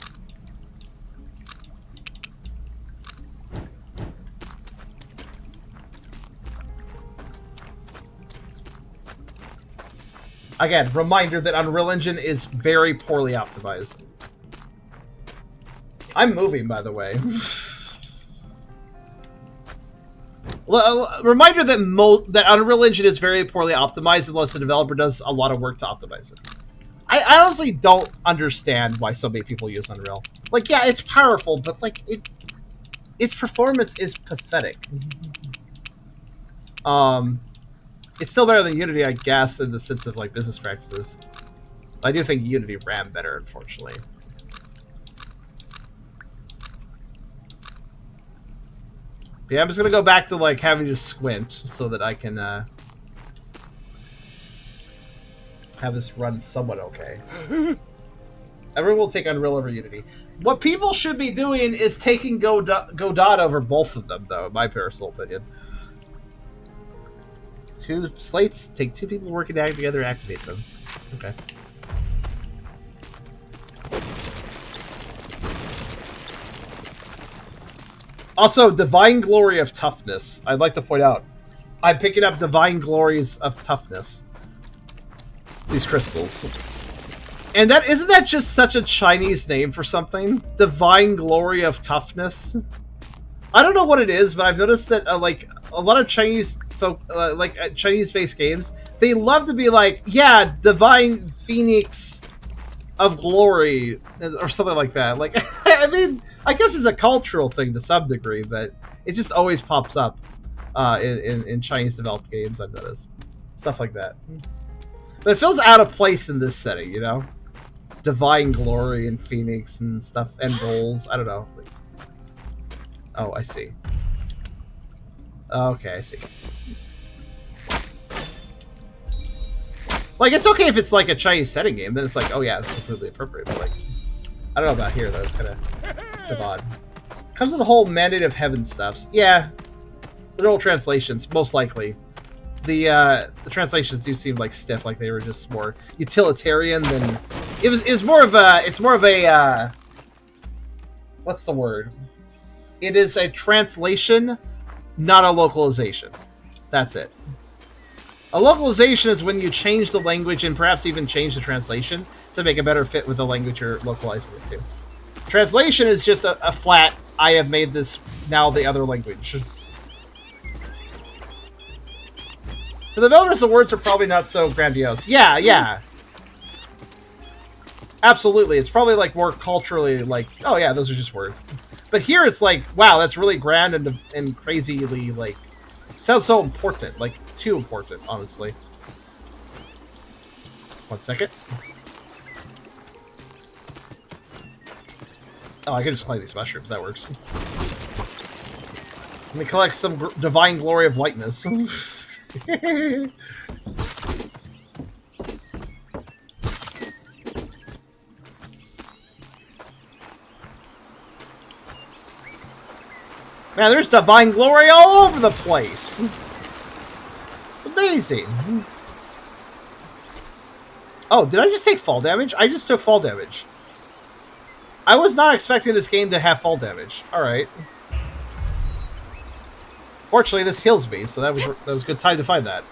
Again, reminder that Unreal Engine is very poorly optimized. I'm moving, by the way. Reminder that Unreal Engine is very poorly optimized unless the developer does a lot of work to optimize it. I honestly don't understand why so many people use Unreal. Like, yeah, it's powerful, but like its performance is pathetic. It's still better than Unity, I guess, in the sense of like business practices. I do think Unity ran better, unfortunately. Yeah, I'm just gonna go back to like having to squint so that I can have this run somewhat okay. Everyone will take Unreal over Unity. What people should be doing is taking Godot over both of them, though, in my personal opinion. 2 slates, take 2 people working together, activate them. Okay. Also, Divine Glory of Toughness. I'd like to point out, I'm picking up Divine Glories of Toughness. These crystals. And isn't that just such a Chinese name for something? Divine Glory of Toughness? I don't know what it is, but I've noticed that like a lot of Chinese folk, Chinese-based games, they love to be like, yeah, Divine Phoenix of Glory, or something like that. Like, I mean, I guess it's a cultural thing to some degree, but it just always pops up in Chinese-developed games, I've noticed. Stuff like that. But it feels out of place in this setting, you know? Divine Glory and Phoenix and stuff, and rolls. I don't know. Oh, I see. Okay, I see. Like, it's okay if it's like a Chinese setting game, then it's like, oh yeah, it's completely appropriate, but like, I don't know about here, though, it's kind of odd. Comes with the whole Mandate of Heaven stuffs. Yeah, literal translations, most likely. The translations do seem like stiff, like they were just more utilitarian than... It's more of a, what's the word? It is a translation, not a localization. That's it. A localization is when you change the language and perhaps even change the translation to make a better fit with the language you're localizing it to. Translation is just a flat, I have made this now the other language. To the developers, the words are probably not so grandiose. Yeah, yeah. Absolutely. It's probably like more culturally like, oh yeah, those are just words. But here it's like, wow, that's really grand and crazily like sounds so important, like too important, honestly. 1 second. Oh, I can just collect these mushrooms. That works. Let me collect some divine glory of lightness. Man, there's divine glory all over the place. It's amazing. Oh, did I just take fall damage? I just took fall damage. I was not expecting this game to have fall damage. Alright. Fortunately, this heals me, so that was a good time to find that.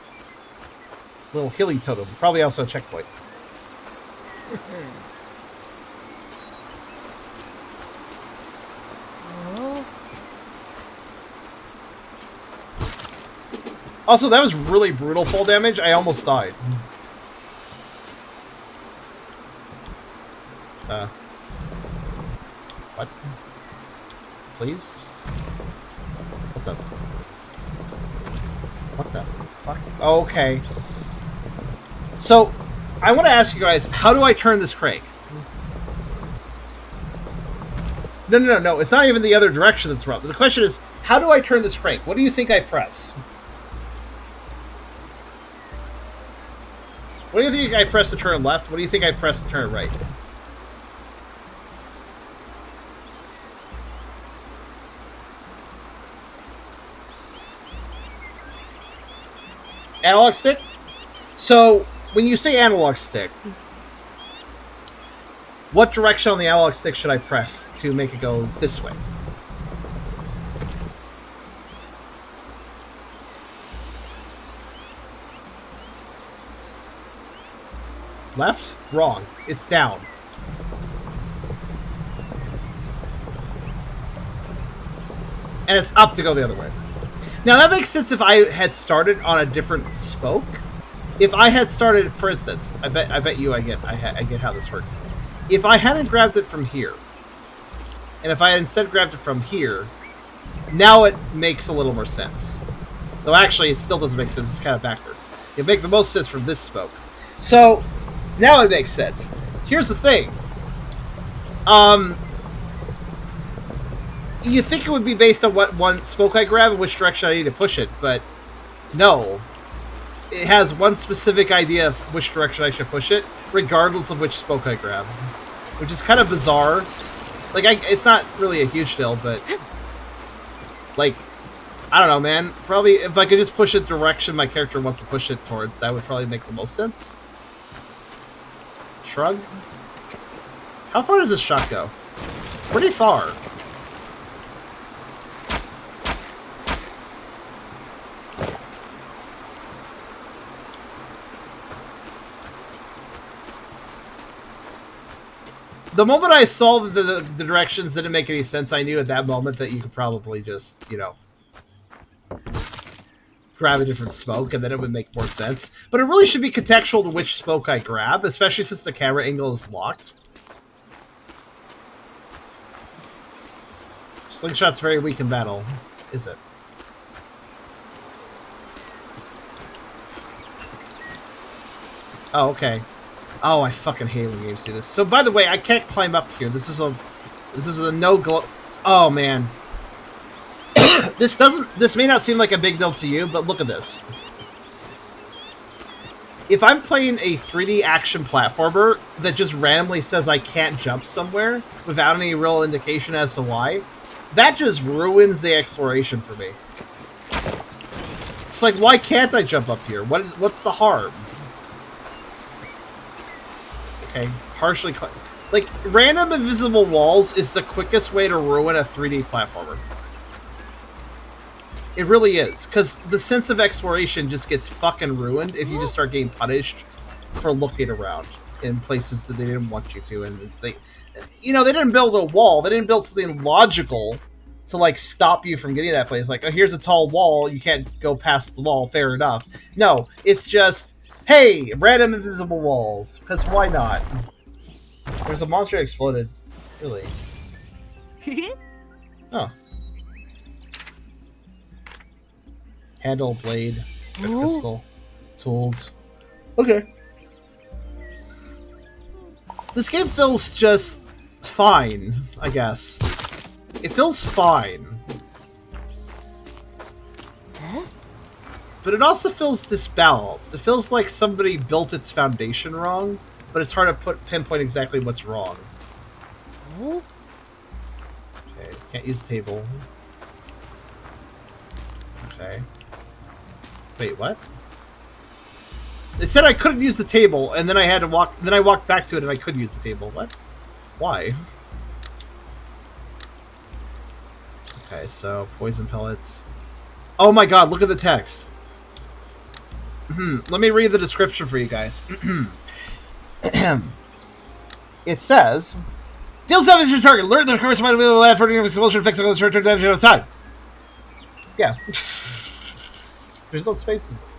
Little hilly totem. Probably also a checkpoint. Also, that was really brutal fall damage. I almost died. What? Please? What the fuck? Okay. So, I want to ask you guys, how do I turn this crank? No. It's not even the other direction that's wrong. The question is, how do I turn this crank? What do you think I press? What do you think I press to turn left? What do you think I press to turn right? Analog stick? So, when you say analog stick, what direction on the analog stick should I press to make it go this way? Left? Wrong. It's down. And it's up to go the other way. Now, that makes sense if I had started on a different spoke. If I had started, for instance, I bet you I get how this works. If I hadn't grabbed it from here, and if I had instead grabbed it from here, now it makes a little more sense. Though actually, it still doesn't make sense. It's kind of backwards. It'd make the most sense from this spoke. So, now it makes sense. Here's the thing. You think it would be based on what one spoke I grab and which direction I need to push it, but no. It has one specific idea of which direction I should push it, regardless of which spoke I grab. Which is kind of bizarre. Like, it's not really a huge deal, but... Like, I don't know, man. Probably, if I could just push it the direction my character wants to push it towards, that would probably make the most sense. Shrug? How far does this shot go? Pretty far. The moment I saw that the directions didn't make any sense, I knew at that moment that you could probably just, you know, grab a different spoke, and then it would make more sense. But it really should be contextual to which spoke I grab, especially since the camera angle is locked. Slingshot's very weak in battle, is it? Oh, okay. Oh, I fucking hate when games do this. So, by the way, I can't climb up here. This is a no-go... Oh, man. This may not seem like a big deal to you, but look at this. If I'm playing a 3D action platformer that just randomly says I can't jump somewhere without any real indication as to why, that just ruins the exploration for me. It's like, why can't I jump up here? What's the harm? Okay, partially... Like, random invisible walls is the quickest way to ruin a 3D platformer. It really is, because the sense of exploration just gets fucking ruined if you just start getting punished for looking around in places that they didn't want you to. And they, you know, they didn't build a wall. They didn't build something logical to like stop you from getting that place. Like, oh, here's a tall wall, you can't go past the wall. Fair enough. No, it's just, hey, random invisible walls. Because why not? There's a monster that exploded. Really? Oh. Handle, blade, crystal, tools. Okay. This game feels just fine, I guess. It feels fine. But it also feels disbalanced. It feels like somebody built its foundation wrong, but it's hard to pinpoint exactly what's wrong. Okay, can't use the table. Okay. Wait, what? It said I couldn't use the table, and then I had to walk. Then I walked back to it, and I could use the table. What? Why? Okay, so poison pellets. Oh my god! Look at the text. Let me read the description for you guys. It says, "Deal damage to your target. Learn the corresponding wheel of for explosion effects on the short-term damage at a time." Yeah. There's no spaces.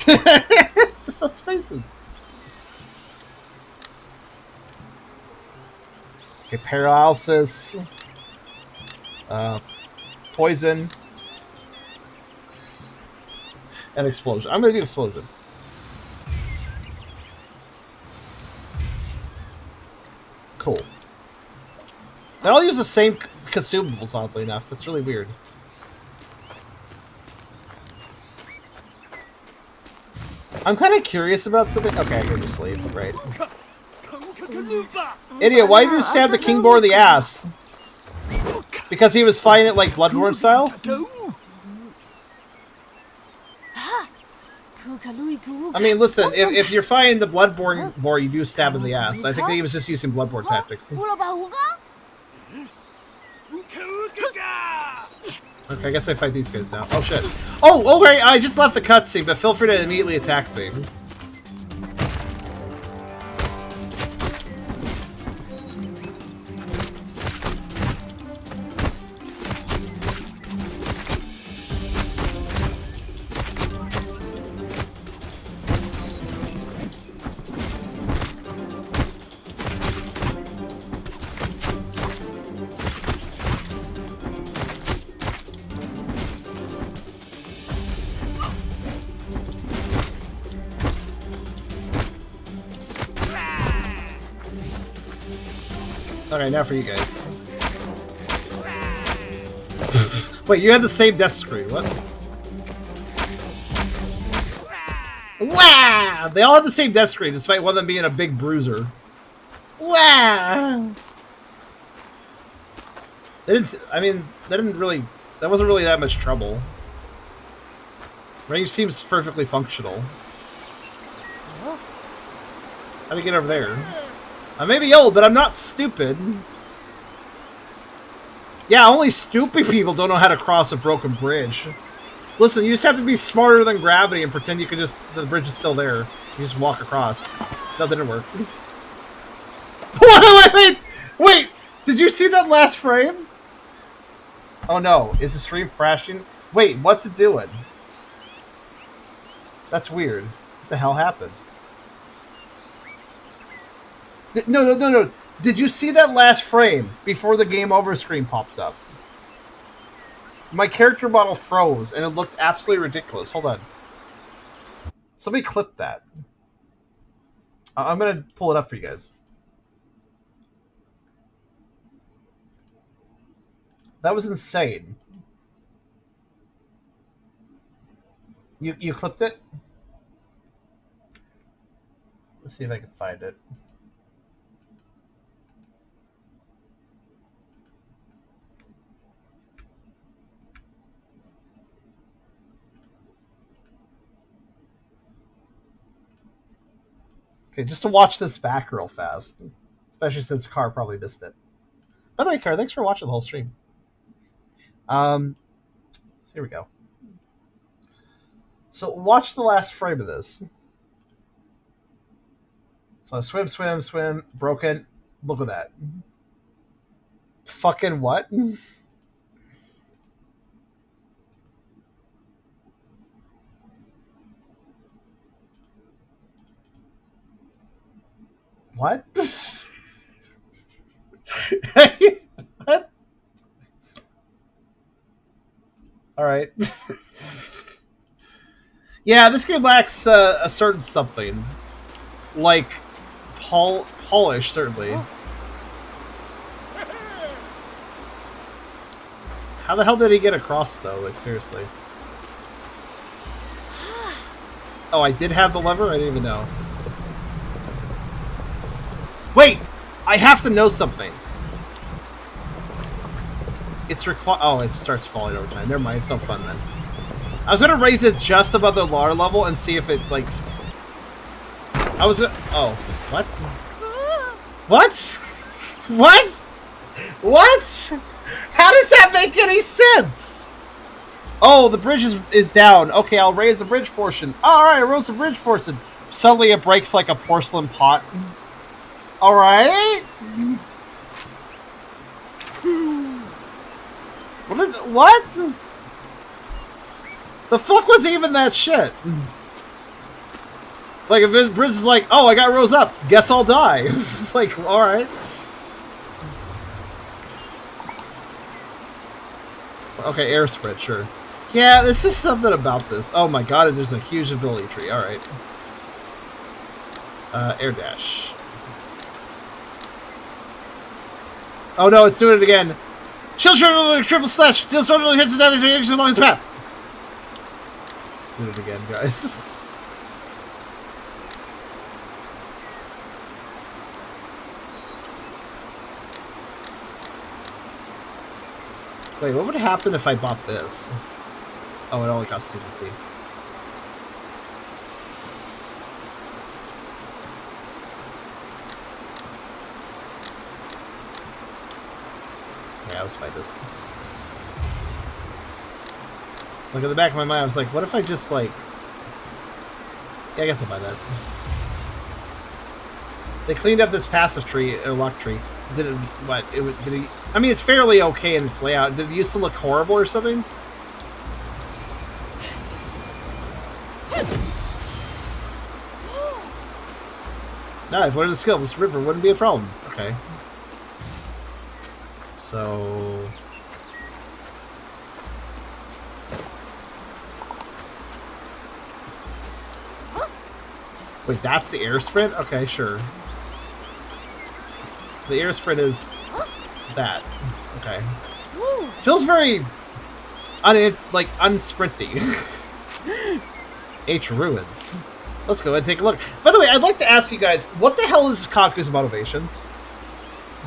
There's no spaces. Okay, paralysis. Poison. And explosion. I'm gonna do explosion. Cool. They all use the same consumables, oddly enough. That's really weird. I'm kind of curious about something. Okay, I can just leave. Right. Idiot, why did you stab the king boar in the ass? Because he was fighting it like Bloodborne style? I mean, listen, if you're fighting the Bloodborne boar, you do stab in the ass. I think he was just using Bloodborne tactics. Okay, I guess I fight these guys now. Oh, shit. Oh, okay, I just left the cutscene, but feel free to immediately attack me. Alright, now for you guys. Wait, you had the same death screen, what? Wow! They all have the same death screen, despite one of them being a big bruiser. Wow! They didn't, I mean, that wasn't really that much trouble. Range seems perfectly functional. How do you get over there? I may be old, but I'm not stupid. Yeah, only stupid people don't know how to cross a broken bridge. Listen, you just have to be smarter than gravity and pretend you can the bridge is still there. You just walk across. That didn't work. Wait! Did you see that last frame? Oh no, is the stream flashing? Wait, what's it doing? That's weird. What the hell happened? No. Did you see that last frame before the game over screen popped up? My character model froze and it looked absolutely ridiculous. Hold on. Somebody clip that. I'm going to pull it up for you guys. That was insane. You clipped it? Let's see if I can find it. Okay, just to watch this back real fast. Especially since Car probably missed it. By the way, Car, thanks for watching the whole stream. So here we go. So watch the last frame of this. So swim, broken. Look at that. Fucking what? What? What? Alright. Yeah, this game lacks a certain something. Like, polish, certainly. How the hell did he get across, though? Like, seriously. Oh, I did have the lever? I didn't even know. Wait! I have to know something. It's oh, it starts falling over time. Never mind, it's no fun then. I was gonna raise it just above the water level and see if it, like... I was gonna... Oh. What? What? What? What? How does that make any sense? Oh, the bridge is down. Okay, I'll raise the bridge portion. Alright, I rose the bridge portion. Suddenly it breaks like a porcelain pot. Alright. What is it? What? The fuck was even that shit? Like, if this bridge is like, oh, I got rose up. Guess I'll die. Like, alright. Okay, air sprint, sure. Yeah, there's just something about this. Oh my god, there's a huge ability tree. Alright. Air dash. Oh no, it's doing it again. Children triple slash. Deals suddenly hits the damage along his path. Do it again, guys. Wait, what would happen if I bought this? Oh, it only costs $250. Yeah, let's fight this. Like, in the back of my mind, I was like, what if I just, like... Yeah, I guess I'll buy that. They cleaned up this passive tree, or luck tree. Did it, what, did he... I mean, it's fairly okay in its layout. Did it used to look horrible or something? No, if I learned the skill, this river wouldn't be a problem. Okay. So... Wait, that's the air sprint? Okay, sure. The air sprint is that. Okay. Feels very unsprinty. H ruins. Let's go ahead and take a look. By the way, I'd like to ask you guys, what the hell is Kaku's motivations?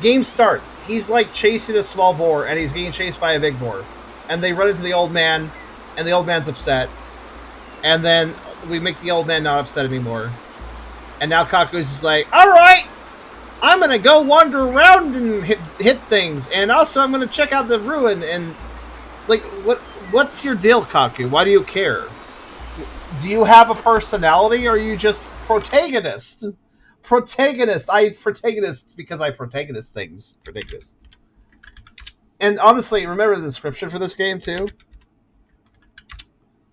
Game starts. He's like chasing a small boar, and he's getting chased by a big boar. And they run into the old man, and the old man's upset. And then we make the old man not upset anymore. And now Kaku's just like, alright! I'm gonna go wander around and hit things, and also I'm gonna check out the ruin, and... Like, what's your deal, Kaku? Why do you care? Do you have a personality, or are you just protagonist? Protagonist. I protagonist because I protagonist things. Protagonist. And honestly, remember the description for this game, too?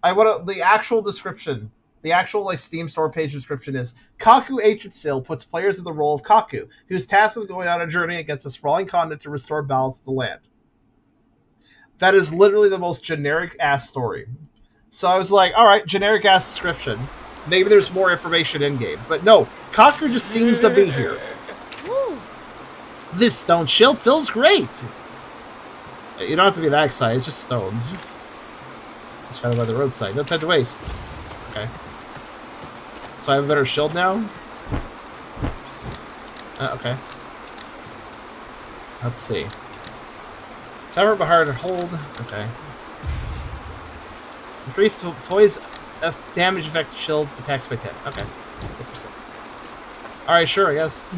The actual description... The actual like Steam store page description is Kaku Ancient Seal puts players in the role of Kaku, whose task is going on a journey against a sprawling continent to restore balance to the land. That is literally the most generic ass story. So I was like, alright, generic ass description. Maybe there's more information in game. But no, Kaku just seems to be here. This stone shield feels great. You don't have to be that excited, it's just stones. It's found by the roadside. No time to waste. Okay. So I have a better shield now? Okay. Let's see. Cover behind and hold. Okay. Increase the poise of damage effect shield attacks by 10. Okay. 50%. Alright, sure, I guess.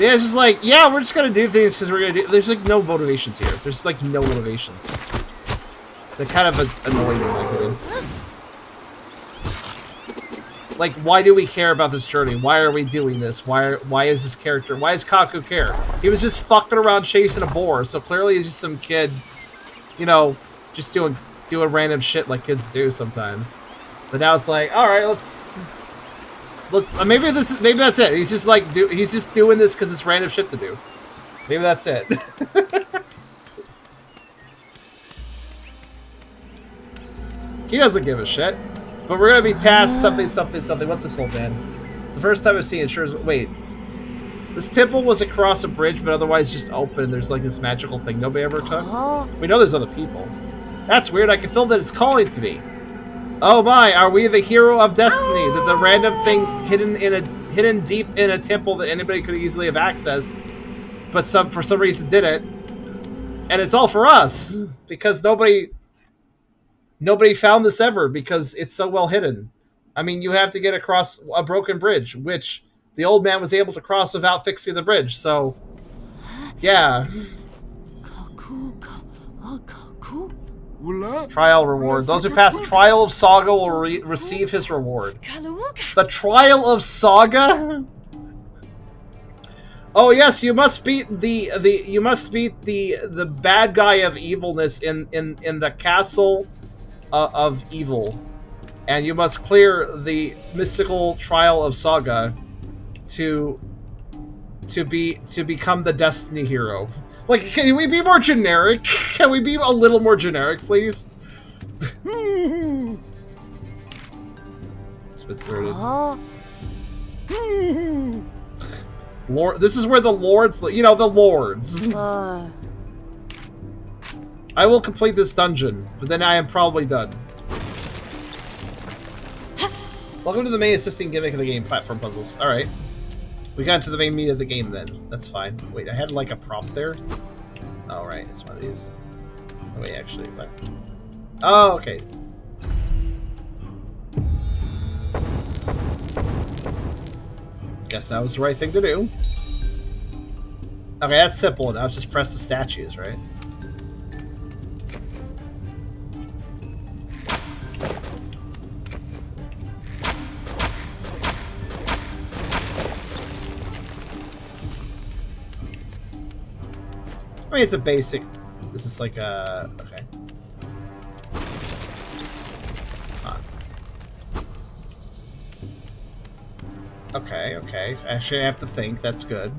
Yeah, it's just like, yeah, we're just gonna do things because we're gonna do... There's, like, no motivations here. There's, like, no motivations. They're kind of annoying, in my opinion. Like, why do we care about this journey? Why are we doing this? Why is this character... Why does Kaku care? He was just fucking around chasing a boar, so clearly he's just some kid, you know, just doing doing random shit like kids do sometimes. But now it's like, all right, let's maybe that's it. He's just like he's just doing this because it's random shit to do. Maybe that's it. He doesn't give a shit. But we're gonna be tasked something. What's this whole band? It's the first time I've seen it. Sure. Wait. This temple was across a bridge, but otherwise just open. There's like this magical thing nobody ever took. We know there's other people. That's weird. I can feel that it's calling to me. Oh my! Are we the hero of destiny? That the random thing hidden deep in a temple that anybody could easily have accessed, but for some reason didn't. And it's all for us because nobody found this ever because it's so well hidden. I mean, you have to get across a broken bridge, which the old man was able to cross without fixing the bridge. So, yeah. Trial reward. Those who pass Trial of Saga will receive his reward. The Trial of Saga? Oh yes, you must beat the bad guy of evilness in the castle of evil, and you must clear the mystical Trial of Saga to become the Destiny hero. Like, can we be more generic? Can we be a little more generic, please? Spit started. Lord, this is where the lords, the lords. I will complete this dungeon, but then I am probably done. Welcome to the main assisting gimmick of the game, platform puzzles. All right. We got into the main meat of the game then. That's fine. Wait, I had like a prompt there? Oh, right. It's one of these. Oh, wait, actually, what? Oh, okay. Guess that was the right thing to do. Okay, that's simple enough. Just press the statues, right? I mean, it's a basic. This is like a. Okay. Okay, okay. Actually, I have to think. That's good.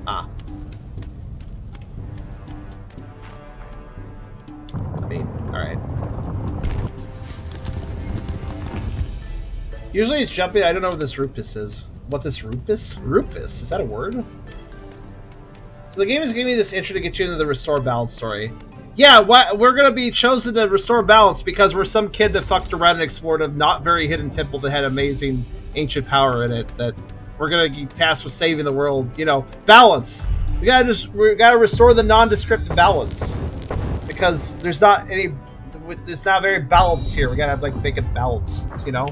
Ah. I mean, alright. Usually it's jumping. I don't know what this rupus is. What this rupus? Rupus? Is that a word? So the game is giving me this intro to get you into the restore balance story. Yeah, we're gonna be chosen to restore balance because we're some kid that fucked around and explored a not very hidden temple that had amazing ancient power in it. That we're gonna be tasked with saving the world. You know, balance. We gotta restore the nondescript balance because there's not very balanced here. We gotta like make it balanced. You know,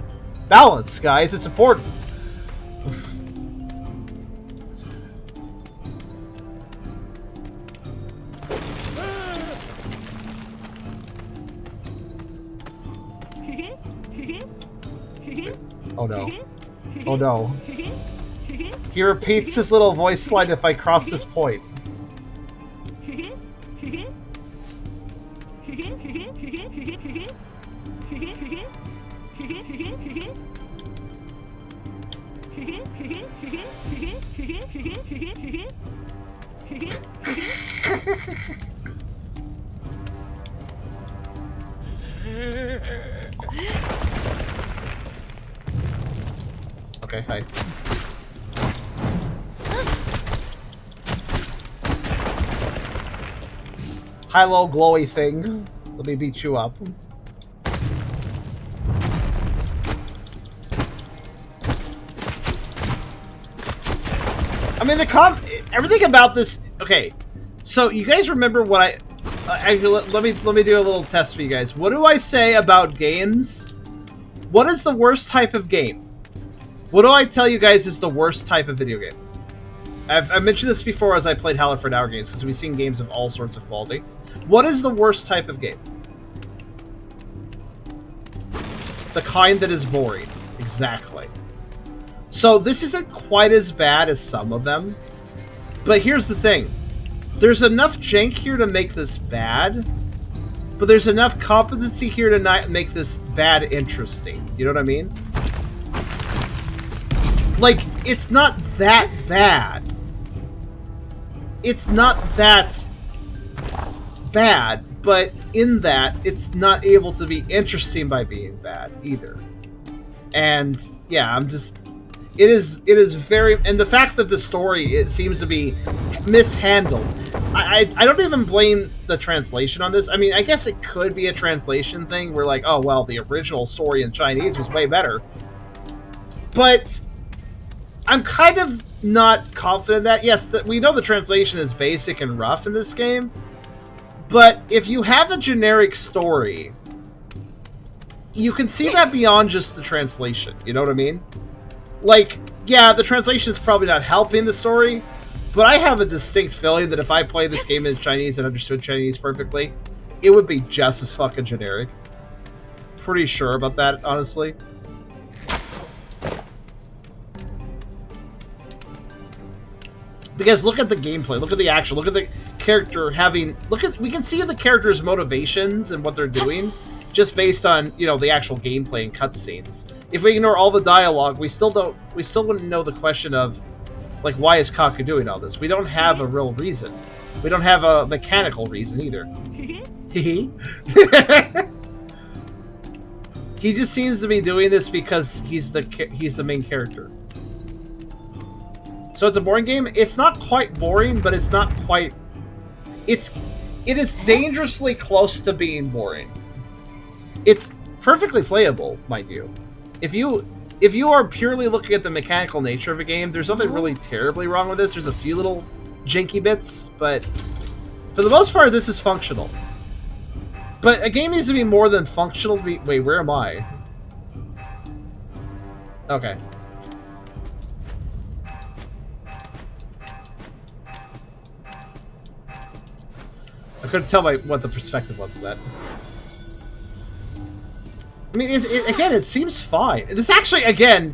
balance, guys. It's important. Oh no. Oh no. He repeats his little voice line if I cross this point. Okay, hi. High-low glowy thing. Let me beat you up. I mean, everything about this. Okay, so you guys remember what let me do a little test for you guys. What do I say about games? What is the worst type of game? What do I tell you guys is the worst type of video game? I've mentioned this before as I played Howler for an Hour games because we've seen games of all sorts of quality. What is the worst type of game? The kind that is boring. Exactly. So this isn't quite as bad as some of them. But here's the thing. there's enough jank here to make this bad, but there's enough competency here to not make this bad interesting. You know what I mean? Like, it's not that bad. It's not that bad, but in that, it's not able to be interesting by being bad either. And yeah, I'm just... It is very... And the fact that the story, it seems to be mishandled. I don't even blame the translation on this. I mean, I guess it could be a translation thing where like, oh, well, the original story in Chinese was way better. But I'm kind of not confident that... Yes, that we know the translation is basic and rough in this game. But if you have a generic story, you can see that beyond just the translation. You know what I mean? Like, yeah, the translation is probably not helping the story, but I have a distinct feeling that if I played this game in Chinese and understood Chinese perfectly, it would be just as fucking generic. Pretty sure about that, honestly. Because look at the gameplay, look at the action, look at the character having... we can see the character's motivations and what they're doing, just based on, you know, the actual gameplay and cutscenes. If we ignore all the dialogue, we still wouldn't know the question of, like, why is Kaku doing all this? We don't have a real reason. We don't have a mechanical reason either. He just seems to be doing this because he's the main character. So it's a boring game. It's not quite boring, but it's not quite... It is dangerously close to being boring. It's perfectly playable, mind you. If you are purely looking at the mechanical nature of a game, there's nothing really terribly wrong with this. There's a few little janky bits, but for the most part, this is functional. But a game needs to be more than functional. Wait, where am I? Okay. I couldn't tell what the perspective was of that. I mean, again, it seems fine. This actually, again,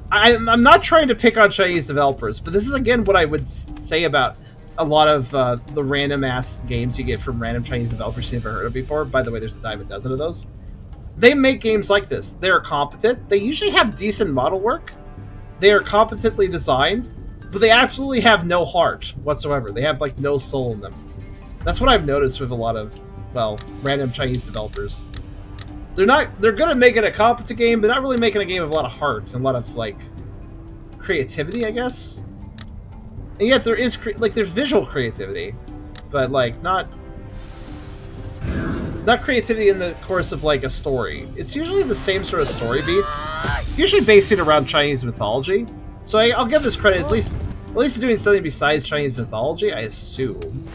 I'm not trying to pick on Chinese developers, but this is, again, what I would say about a lot of the random-ass games you get from random Chinese developers you've never heard of before. By the way, there's a dime a dozen of those. They make games like this. They're competent. They usually have decent model work. They are competently designed, but they absolutely have no heart whatsoever. They have, like, no soul in them. That's what I've noticed with a lot of, well, random Chinese developers. They're good at making a competent game, but not really making a game with a lot of heart and a lot of, like, creativity, I guess. And yet there is, there's visual creativity, but, like, not creativity in the course of, like, a story. It's usually the same sort of story beats, usually based around Chinese mythology. So I'll give this credit, at least doing something besides Chinese mythology, I assume.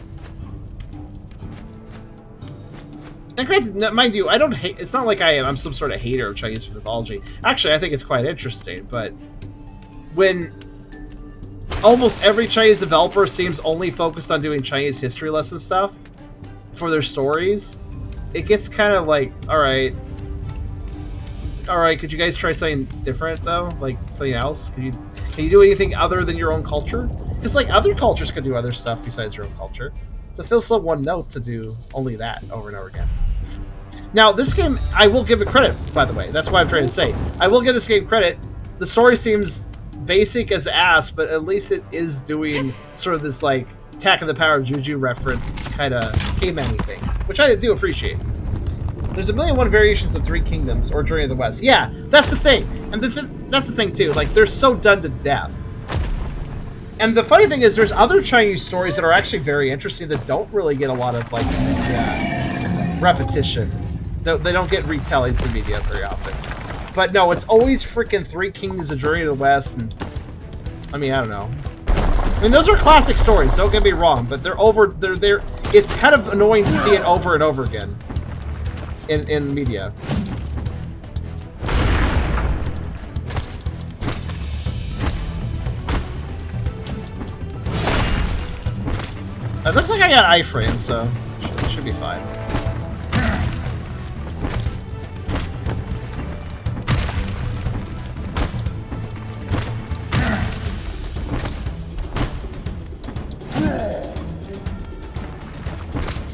And granted, mind you, I don't hate... It's not like I'm some sort of hater of Chinese mythology. Actually, I think it's quite interesting, but when almost every Chinese developer seems only focused on doing Chinese history lesson stuff for their stories, it gets kind of like, alright, could you guys try something different, though? Like, something else? Can you do anything other than your own culture? Because, like, other cultures could do other stuff besides your own culture. So it feels so one note to do only that over and over again. Now, this game, I will give it credit, by the way. That's what I'm trying to say. I will give this game credit. The story seems basic as ass, but at least it is doing sort of this, like, Attack of the Power of Juju reference kind of caveman-y thing, which I do appreciate. There's 1,000,001 variations of Three Kingdoms, or Journey of the West. Yeah, that's the thing. And that's the thing, too. Like, they're so done to death. And the funny thing is, there's other Chinese stories that are actually very interesting that don't really get a lot of, like, repetition. They don't get retellings in media very often. But no, it's always freaking Three Kingdoms of Journey to the West, and... I mean, I don't know. I mean, those are classic stories, don't get me wrong, but they're it's kind of annoying to see it over and over again in media. It looks like I got iframes, so should be fine.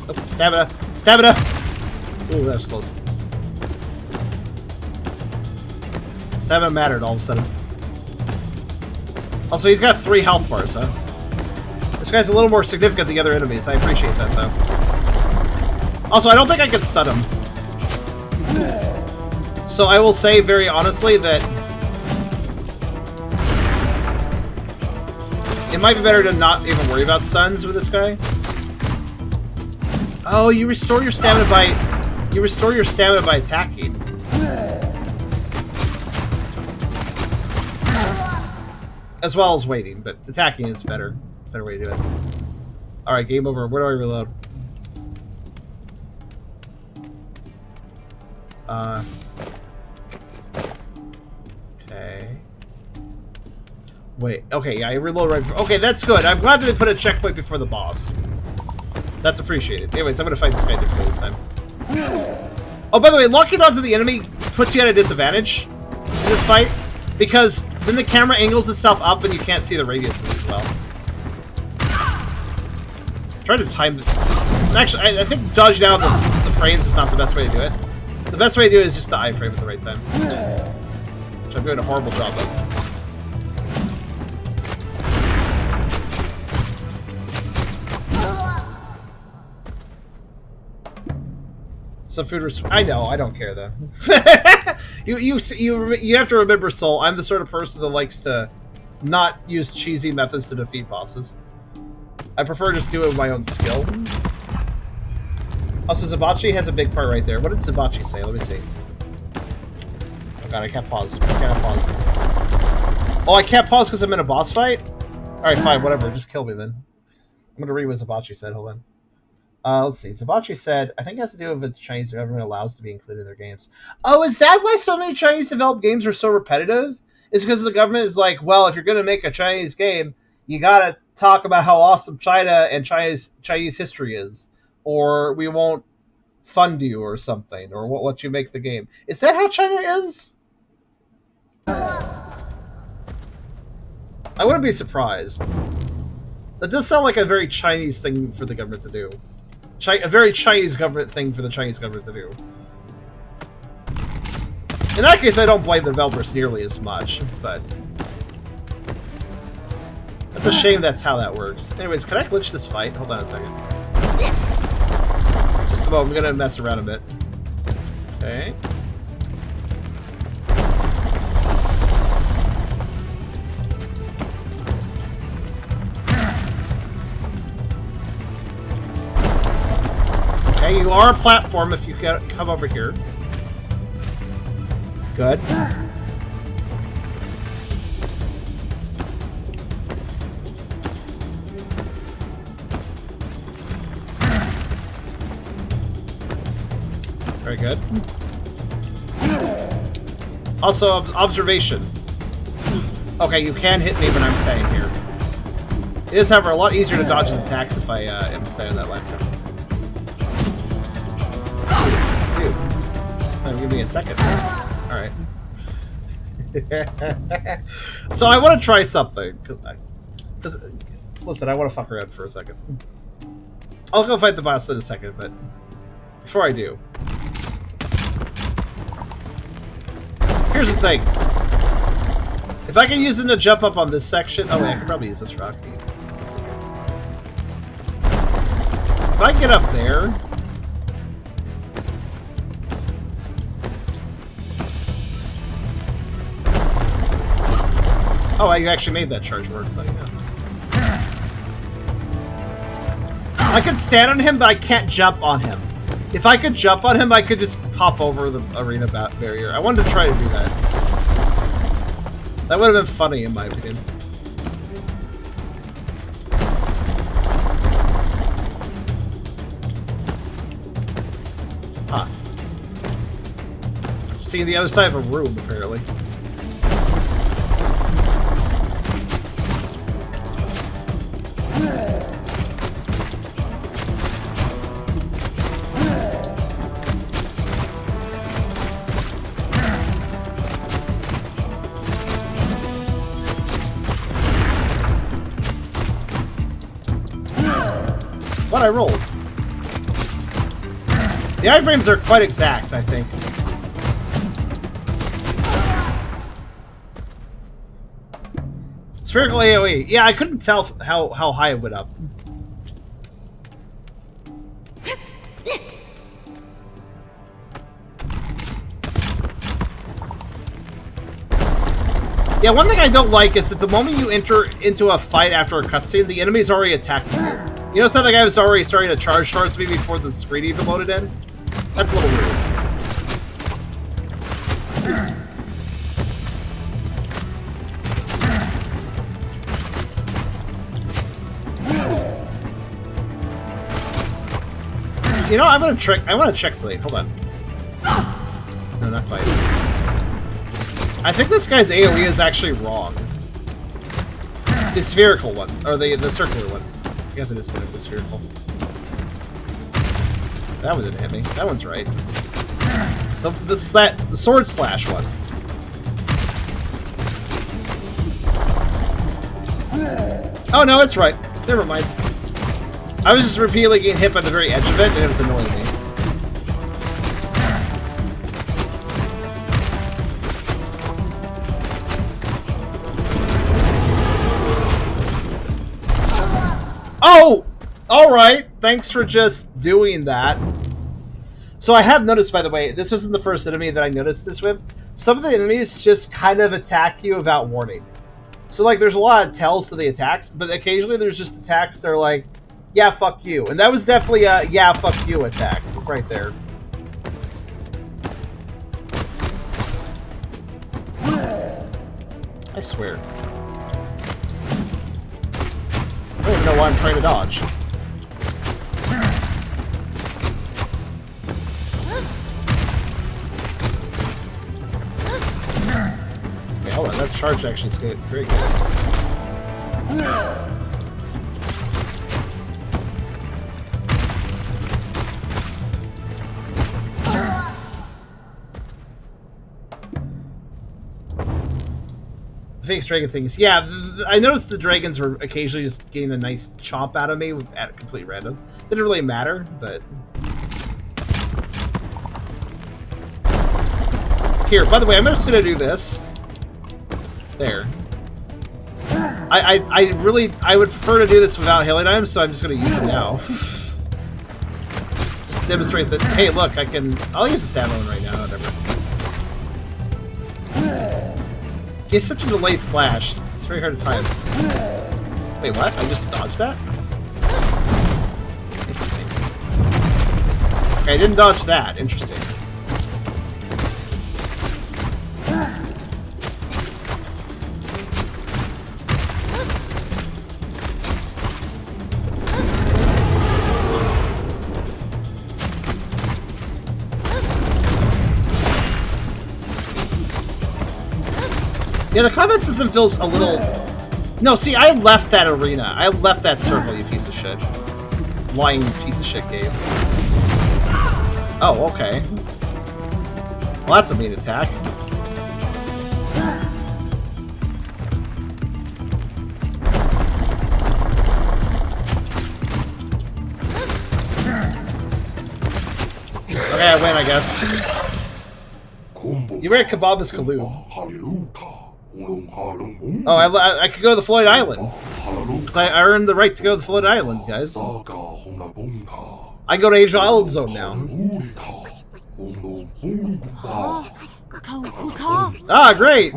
Oh, stamina! Stamina! Ooh, that's close. Stamina mattered all of a sudden. Also, he's got 3 health bars, huh? This guy's a little more significant than the other enemies. I appreciate that, though. Also, I don't think I can stun him. So I will say very honestly that it might be better to not even worry about stuns with this guy. Oh, you restore your stamina by attacking. As well as waiting, but attacking is better way to do it. Alright, game over. Where do I reload? Okay. Wait, okay, yeah, I reload right before. Okay, that's good. I'm glad that they put a checkpoint before the boss. That's appreciated. Anyways, I'm gonna fight this guy differently this time. Oh, by the way, locking onto the enemy puts you at a disadvantage in this fight, because then the camera angles itself up and you can't see the radiuses as well. Try to time it. Actually, I think dodge down the frames is not the best way to do it. The best way to do it is just to iframe at the right time. Which I'm doing a horrible job of. Some food I know, I don't care though. you have to remember, Soul, I'm the sort of person that likes to not use cheesy methods to defeat bosses. I prefer just do it with my own skill. Also, Zabachi has a big part right there. What did Zabachi say? Let me see. Oh god, I can't pause. I can't pause. Oh, I can't pause because I'm in a boss fight? Alright, fine, whatever. Just kill me then. I'm gonna read what Zabachi said. Hold on. Let's see. Zabachi said, I think it has to do with its Chinese government allows to be included in their games. Oh, is that why so many Chinese developed games are so repetitive? Is because the government is like, well, if you're going to make a Chinese game, you got to talk about how awesome China and Chinese history is. Or we won't fund you or something. Or won't let you make the game. Is that how China is? I wouldn't be surprised. That does sound like a very Chinese thing for the government to do. A very Chinese government thing for the Chinese government to do. In that case, I don't blame the developers nearly as much, but... That's a shame that's how that works. Anyways, can I glitch this fight? Hold on a second. Just a moment, I'm gonna mess around a bit. Okay. Okay, you are a platform if you come over here. Good. Very good. Also, observation. Okay, you can hit me when I'm standing here. It is, however, a lot easier to dodge his attacks if I am standing on that ledge. Dude. Give me a second. Alright. So I want to try something. Because, listen, I want to fuck around for a second. I'll go fight the boss in a second, but before I do, here's the thing. If I can use it to jump up on this section... Oh, wait, I can probably use this rock. If I get up there... Oh, I actually made that charge work, but yeah. I can stand on him, but I can't jump on him. If I could jump on him, I could just pop over the arena barrier. I wanted to try to do that. That would have been funny, in my opinion. Huh. Seeing the other side of a room, apparently. What I rolled? The iframes are quite exact, I think. Spherical AoE. Yeah, I couldn't tell how high it went up. Yeah, one thing I don't like is that the moment you enter into a fight after a cutscene, the enemy's already attacking you. You notice that the guy was already starting to charge towards me before the screen even loaded in? That's a little weird. You know, I want to check Slate. Hold on. No, not quite. I think this guy's AoE is actually wrong. The spherical one, or the circular one. I guess it is the spherical. That one didn't hit me. That one's right. The sword slash one. Oh no, it's right. Never mind. I was just repeatedly getting hit by the very edge of it, and it was annoying me. Oh! Alright, thanks for just doing that. So I have noticed, by the way, this wasn't the first enemy that I noticed this with. Some of the enemies just kind of attack you without warning. So, like, there's a lot of tells to the attacks, but occasionally there's just attacks that are like, yeah, fuck you. And that was definitely a yeah, fuck you attack right there. I swear. I don't even know why I'm trying to dodge. Okay, hold on. That charge action is good. Very good. The Phoenix Dragon things. Yeah, I noticed the dragons were occasionally just getting a nice chomp out of me at complete random. Didn't really matter, but... Here, by the way, I'm just gonna do this. There. I would prefer to do this without healing items, so I'm just gonna use them now. Just to demonstrate that, hey, look, I'll use a standalone right now, whatever. He's such a delayed slash. It's very hard to time. Wait, what? I just dodged that? Interesting. Okay, I didn't dodge that. Interesting. Yeah, the combat system feels a little... No, see, I left that arena. I left that circle, you piece of shit. Lying piece of shit game. Oh, okay. Well, that's a mean attack. Okay, I win, I guess. You read Kabab's Kaloo. Oh, I could go to the Floyd Island. Because I earned the right to go to the Floyd Island, guys. I go to Angel Island Zone now. Ah, great!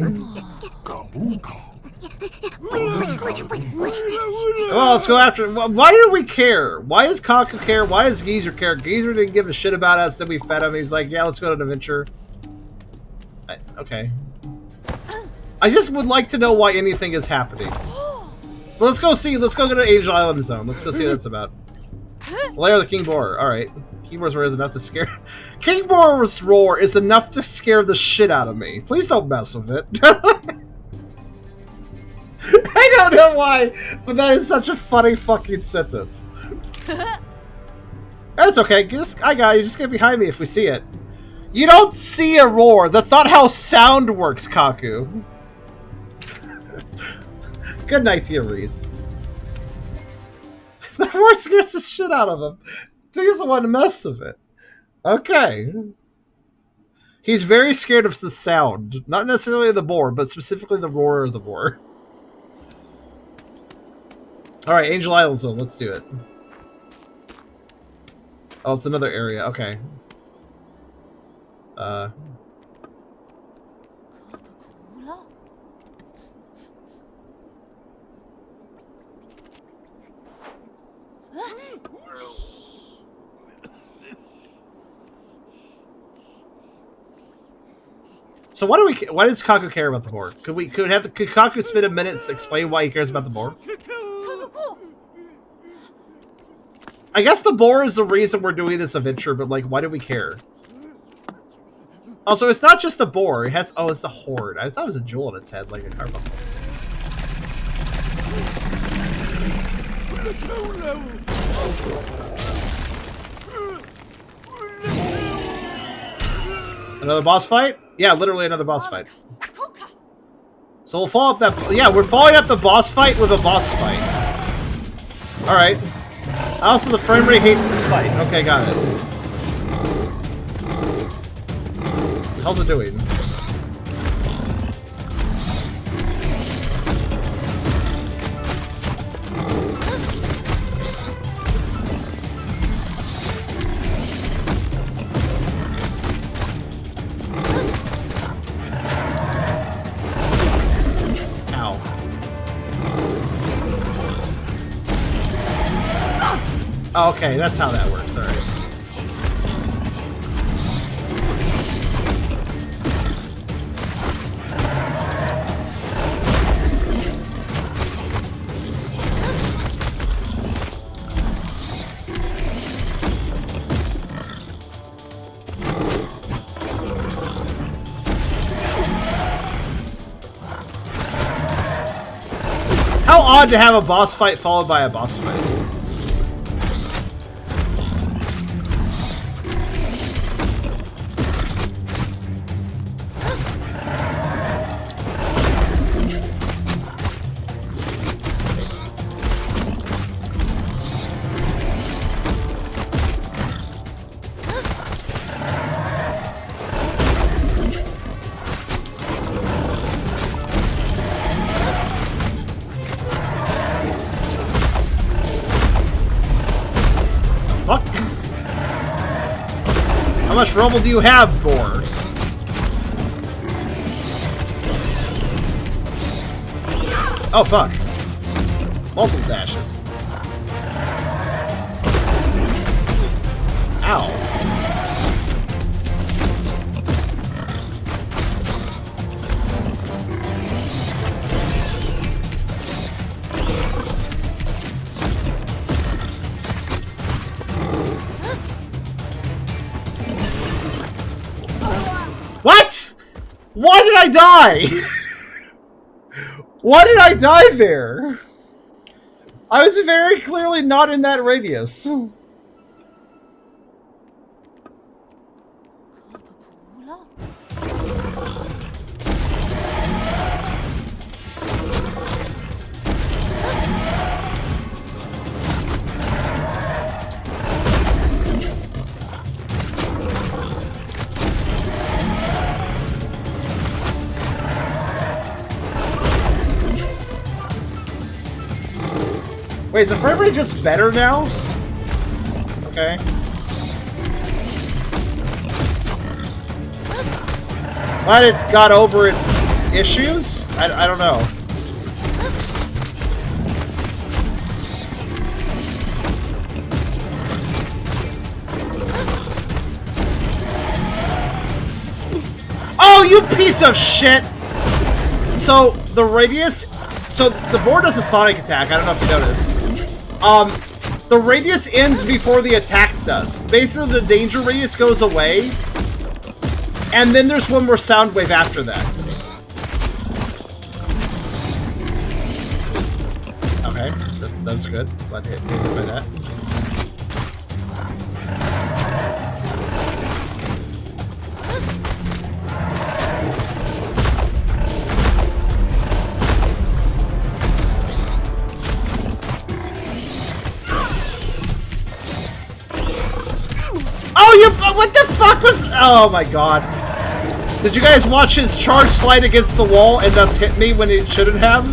Well, let's go after... Why do we care? Why does Kaku care? Why does Geezer care? Geezer didn't give a shit about us, then we fed him. He's like, yeah, let's go to an adventure. Okay. I just would like to know why anything is happening. But let's go see. Let's go to Angel Island Zone. Let's go see what it's about. Lair of the King Boar. Alright. King Boar's roar is enough to scare... King Boar's roar is enough to scare the shit out of me. Please don't mess with it. I don't know why, but that is such a funny fucking sentence. That's okay. I got you. Just get behind me if we see it. You don't see a roar. That's not how sound works, Kaku. Good night to you, Reese. The roar scares the shit out of him. He doesn't want to mess with it. Okay. He's very scared of the sound. Not necessarily the boar, but specifically the roar of the boar. Alright, Angel Island Zone. Let's do it. Oh, it's another area. Okay. So why does Kaku care about the boar? Could Kaku spend a minute to explain why he cares about the boar? I guess the boar is the reason we're doing this adventure, but like, why do we care? Also, it's not just a boar. It has it's a horde. I thought it was a jewel in its head, like a carbuncle. Another boss fight? Yeah, literally another boss fight. So we'll follow up that... Yeah, we're following up the boss fight with a boss fight. Alright. Also, the frame rate hates this fight. Okay, got it. How's it doing? Oh, okay, that's how that works, alright. How odd to have a boss fight followed by a boss fight. How much rubble do you have, boar? Oh, fuck. Multiple dashes. Ow. What? Why did I die? Why did I die there? I was very clearly not in that radius. Wait, is the frame rate just better now? Okay. Glad it got over its issues? I don't know. Oh, you piece of shit! So, the radius... So, the board does a sonic attack. I don't know if you noticed. The radius ends before the attack does. Basically, the danger radius goes away. And then there's one more sound wave after that. Okay, that's good. Glad to hit by that. Oh, you... What the fuck was... Oh my god. Did you guys watch his charge slide against the wall and thus hit me when it shouldn't have?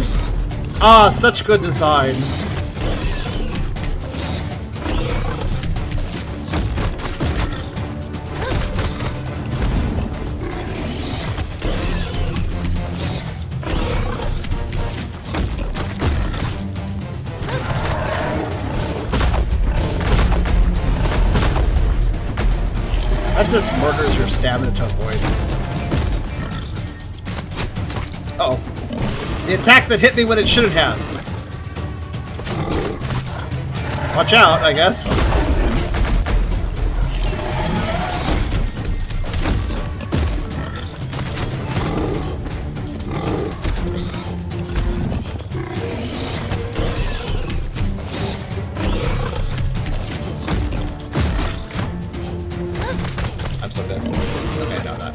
Ah, such good design. That just murders your stamina to avoid. Uh-oh. The attack that hit me when it shouldn't have. Watch out, I guess. I'm so dead. Okay, no, not.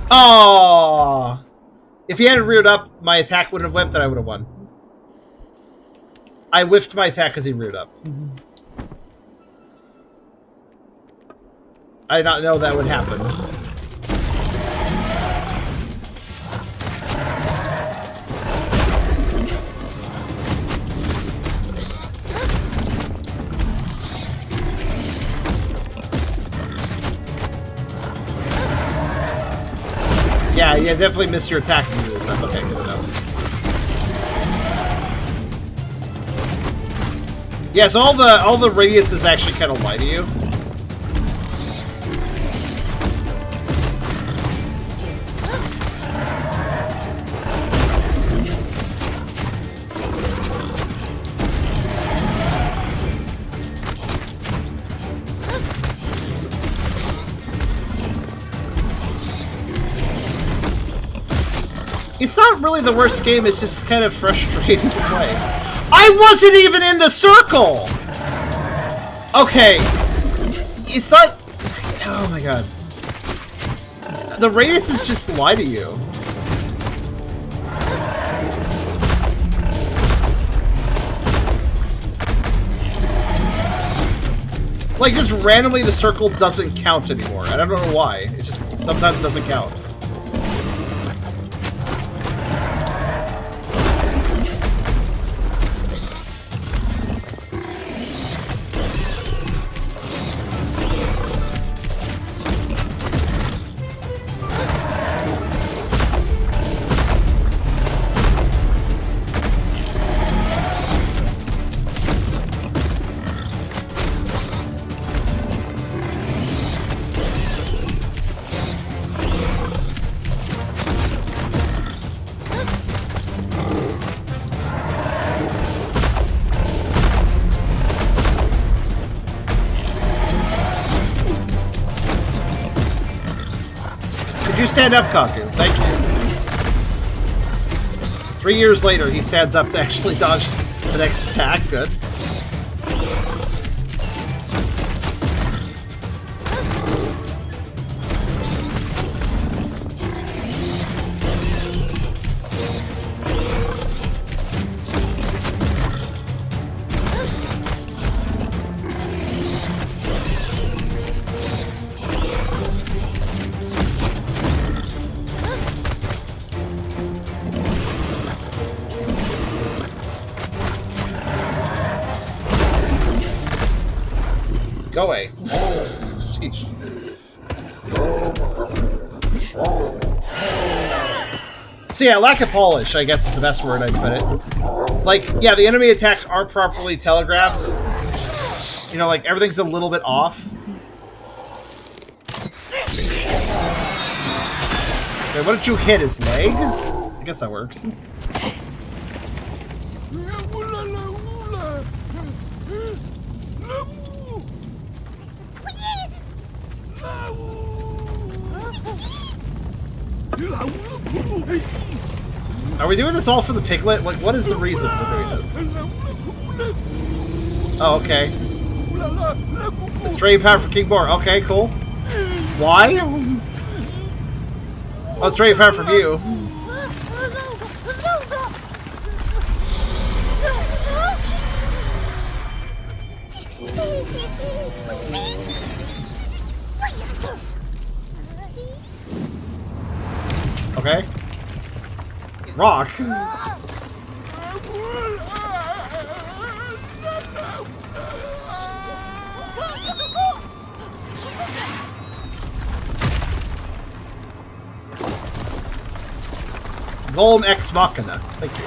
Oh! If he hadn't reared up, my attack wouldn't have whiffed and I would have won. I whiffed my attack because he reared up. I did not know that would happen. Yeah, definitely missed your attack moves. Okay, good enough. Yeah, so all the radiuses actually kind of lie to you. It's not really the worst game, it's just kind of frustrating to play. I wasn't even in the circle! Okay. It's not... Oh my god. The radiuses just lie to you. Like, just randomly the circle doesn't count anymore. I don't know why. It just sometimes doesn't count. Stand up, Kaku. Thank you. 3 years later, he stands up to actually dodge the next attack. Good. Go away. Sheesh. So yeah, lack of polish, I guess is the best word I'd put it. Like, yeah, the enemy attacks aren't properly telegraphed. You know, like, everything's a little bit off. Wait, what did you hit? His leg? I guess that works. Are we doing this all for the piglet? Like, what is the reason we're doing this? Oh, okay. The straight power for King Boar. Okay, cool. Why? Oh, straight power from you. Okay. Rock. Golem Ex Machina. Thank you.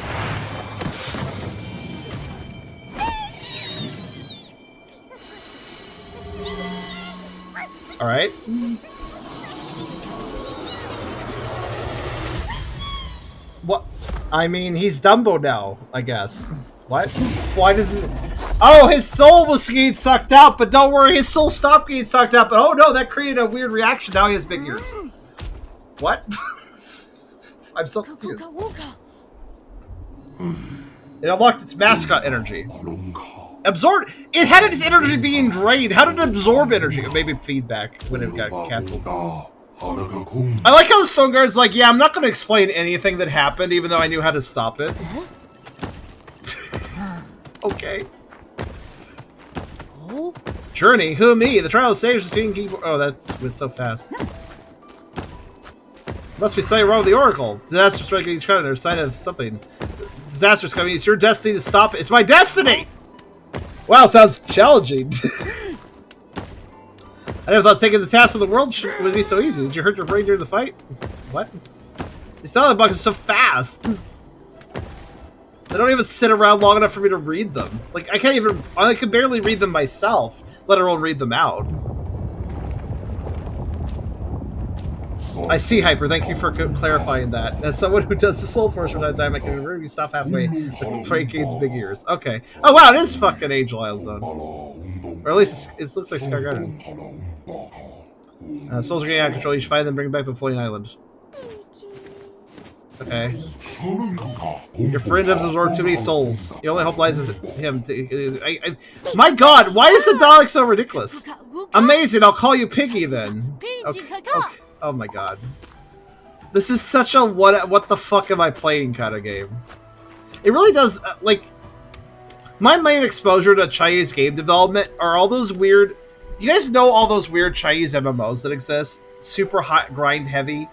Alright. What? I mean, he's Dumbo now, I guess. What? Why does it... Oh, his soul was getting sucked out, but don't worry, his soul stopped getting sucked out. But oh no, that created a weird reaction. Now he has big ears. What? I'm so confused. It unlocked its mascot energy. Absorb. It had its energy being drained. How did it absorb energy? Or maybe feedback when it got cancelled. I like how the Stone Guard's like, yeah, I'm not going to explain anything that happened, even though I knew how to stop it. Okay. Journey? Who, me? The trial of sages between keyboard. Oh, that's went so fast. Must be something wrong with the Oracle. Disaster striking each other, a sign of something. Disaster's coming. It's your destiny to stop it. It's my destiny! Wow, sounds challenging. I never thought taking the task of the world would be so easy. Did you hurt your brain during the fight? What? These dialogue boxes are so fast. They don't even sit around long enough for me to read them. Like, I can barely read them myself, let alone read them out. I see, Hyper. Thank you for clarifying that. As someone who does the Soul Force from that time, I can remember you stop halfway with Frankie's big ears. Okay. Oh, wow, it is fucking Angel Isle Zone. Or at least it looks like Sky Garden. Souls are getting out of control. You should find them and bring them back to the floating island. Okay. Your friend has absorbed too many souls. The only hope lies with him. My god, why is the Dalek so ridiculous? Amazing, I'll call you Piggy then. Okay. Oh my god. This is such a what the fuck am I playing kind of game. It really does, like... My main exposure to Chinese game development are all those weird... You guys know all those weird Chinese MMOs that exist? Super hot, grind heavy,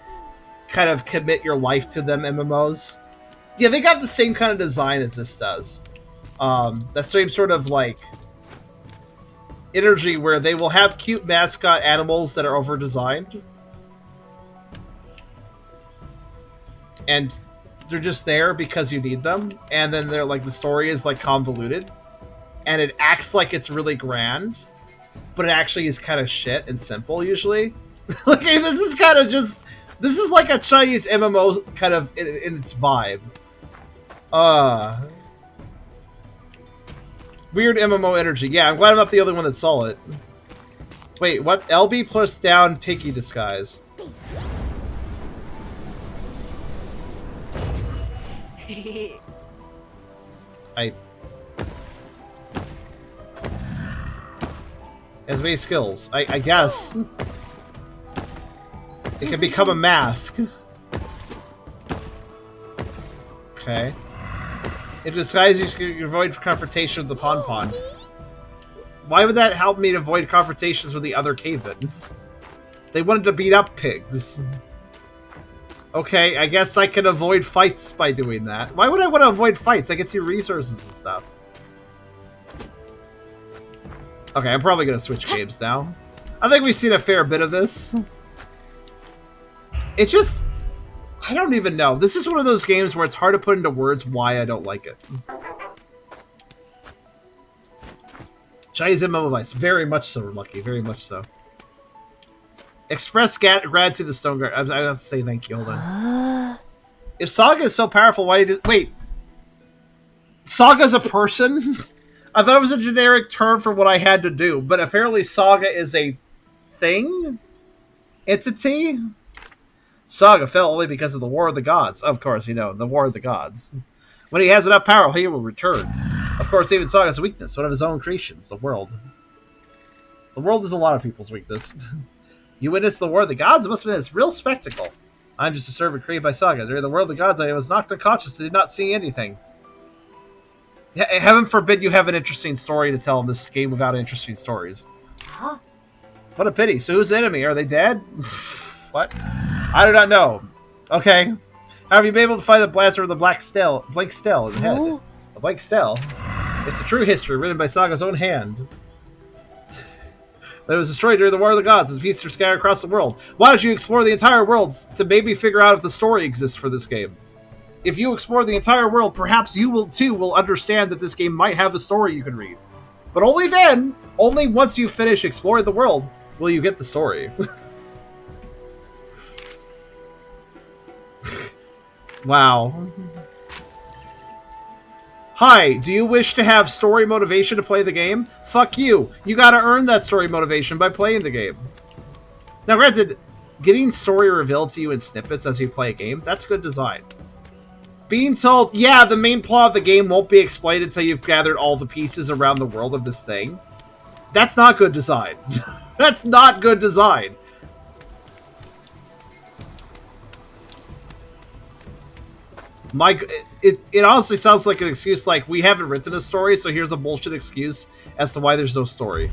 kind of commit your life to them MMOs? Yeah, they got the same kind of design as this does. That same sort of, like, energy where they will have cute mascot animals that are over-designed. And they're just there because you need them, and then they're like the story is like convoluted, and it acts like it's really grand, but it actually is kind of shit and simple usually. Like this is kind of just this is like a Chinese MMO kind of in its vibe. Weird MMO energy. Yeah, I'm glad I'm not the only one that saw it. Wait, what? LB plus down Piggy disguise. Has many skills. I guess. It can become a mask. Okay. It disguises you can avoid confrontation with the Pon-Pon. Why would that help me to avoid confrontations with the other cavemen? They wanted to beat up pigs. Okay, I guess I can avoid fights by doing that. Why would I want to avoid fights? I get you resources and stuff. Okay, I'm probably going to switch games now. I think we've seen a fair bit of this. It just... I don't even know. This is one of those games where it's hard to put into words why I don't like it. Chinese MMO Vice. Very much so, Lucky. Very much so. Express gratitude to the Stone Guard. I have to say thank you. Hold on. If Saga is so powerful, why did... Wait. Saga's a person? I thought it was a generic term for what I had to do, but apparently Saga is a thing? Entity? Saga fell only because of the War of the Gods. Of course, you know, the War of the Gods. When he has enough power, he will return. Of course, even Saga's weakness, one of his own creations, the world. The world is a lot of people's weakness. You witnessed the War of the Gods? It must have been a real spectacle. I'm just a servant created by Saga. During the War of the Gods, I was knocked unconscious and did not see anything. Heaven forbid you have an interesting story to tell in this game without interesting stories. Huh? What a pity. So who's the enemy? Are they dead? What? I do not know. Okay. Have you been able to find the blaster of the blank stele in the head? Ooh. A blank stele? It's a true history written by Saga's own hand. That it was destroyed during the War of the Gods as pieces are scattered across the world. Why don't you explore the entire world to maybe figure out if the story exists for this game? If you explore the entire world, perhaps you will understand that this game might have a story you can read. But only then, only once you finish exploring the world, will you get the story. Wow. Hi, do you wish to have story motivation to play the game? Fuck you. You gotta earn that story motivation by playing the game. Now granted, getting story revealed to you in snippets as you play a game, that's good design. Being told, yeah, the main plot of the game won't be explained until you've gathered all the pieces around the world of this thing, that's not good design. That's not good design. It honestly sounds like an excuse like, we haven't written a story, so here's a bullshit excuse as to why there's no story.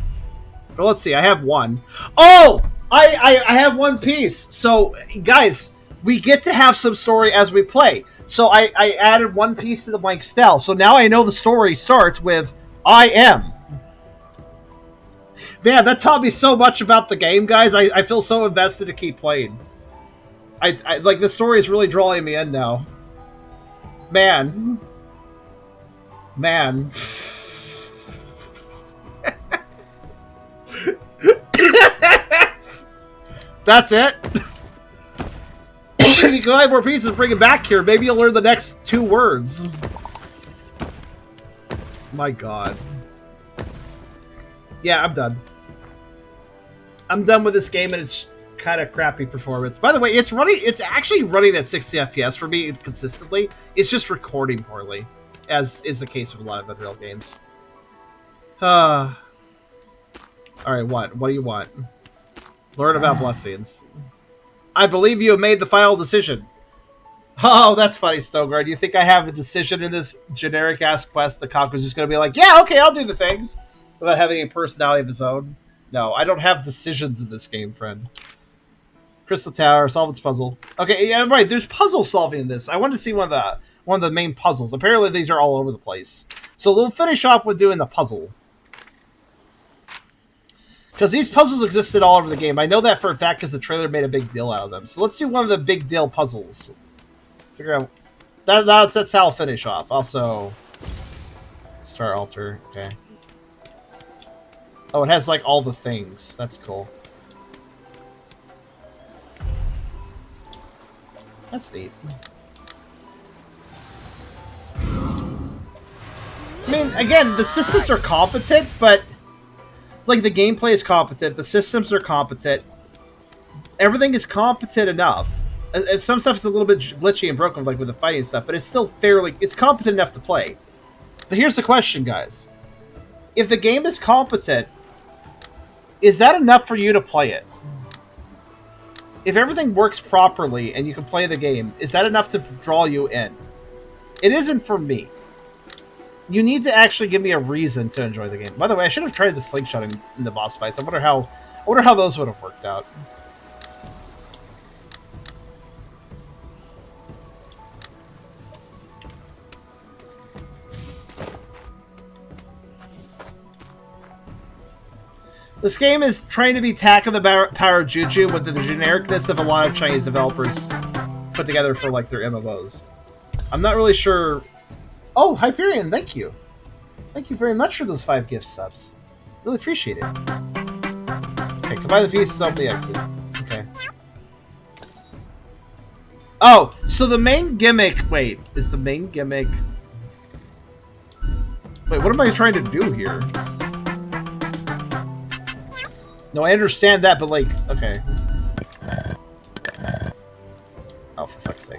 But let's see, I have one. Oh! I have one piece! So, guys, we get to have some story as we play. So I added one piece to the blank stele. So now I know the story starts with, I am. Man, that taught me so much about the game, guys. I feel so invested to keep playing. I like, the story is really drawing me in now. Man. That's it. If you can buy more pieces, bring it back here. Maybe you'll learn the next 2 words. My god. Yeah, I'm done. I'm done with this game and its kind of crappy performance. By the way, it's actually running at 60 FPS for me consistently. It's just recording poorly, as is the case of a lot of Unreal games. Alright, what? What do you want? Learn about blessings. I believe you have made the final decision. Oh, that's funny, Stogard. You think I have a decision in this generic-ass quest that Kaku's just going to be like, yeah, okay, I'll do the things, without having a personality of his own? No, I don't have decisions in this game, friend. Crystal Tower, solve its puzzle. Okay, yeah, right, there's puzzle solving in this. I wanted to see one of the main puzzles. Apparently these are all over the place. So we'll finish off with doing the puzzle. Because these puzzles existed all over the game. I know that for a fact because the trailer made a big deal out of them. So let's do one of the big deal puzzles. Figure out... That's how I'll finish off. Also... Star Altar. Okay. Oh, it has, like, all the things. That's cool. That's neat. I mean, again, the systems are competent, but... Like, the gameplay is competent, the systems are competent, everything is competent enough. Some stuff is a little bit glitchy and broken, like with the fighting stuff, but it's still fairly... It's competent enough to play. But here's the question, guys. If the game is competent, is that enough for you to play it? If everything works properly and you can play the game, is that enough to draw you in? It isn't for me. You need to actually give me a reason to enjoy the game. By the way, I should have tried the slingshot in the boss fights. I wonder how those would have worked out. This game is trying to be Attack of the Power of Juju with the genericness of a lot of Chinese developers put together for like their MMOs. I'm not really sure. Oh, Hyperion, thank you. Thank you very much for those 5 gift subs. Really appreciate it. Okay, combine the pieces, open the exit. Okay. Oh, so the main gimmick... Wait, is the main gimmick... Wait, what am I trying to do here? No, I understand that, but like... Okay. Oh, for fuck's sake.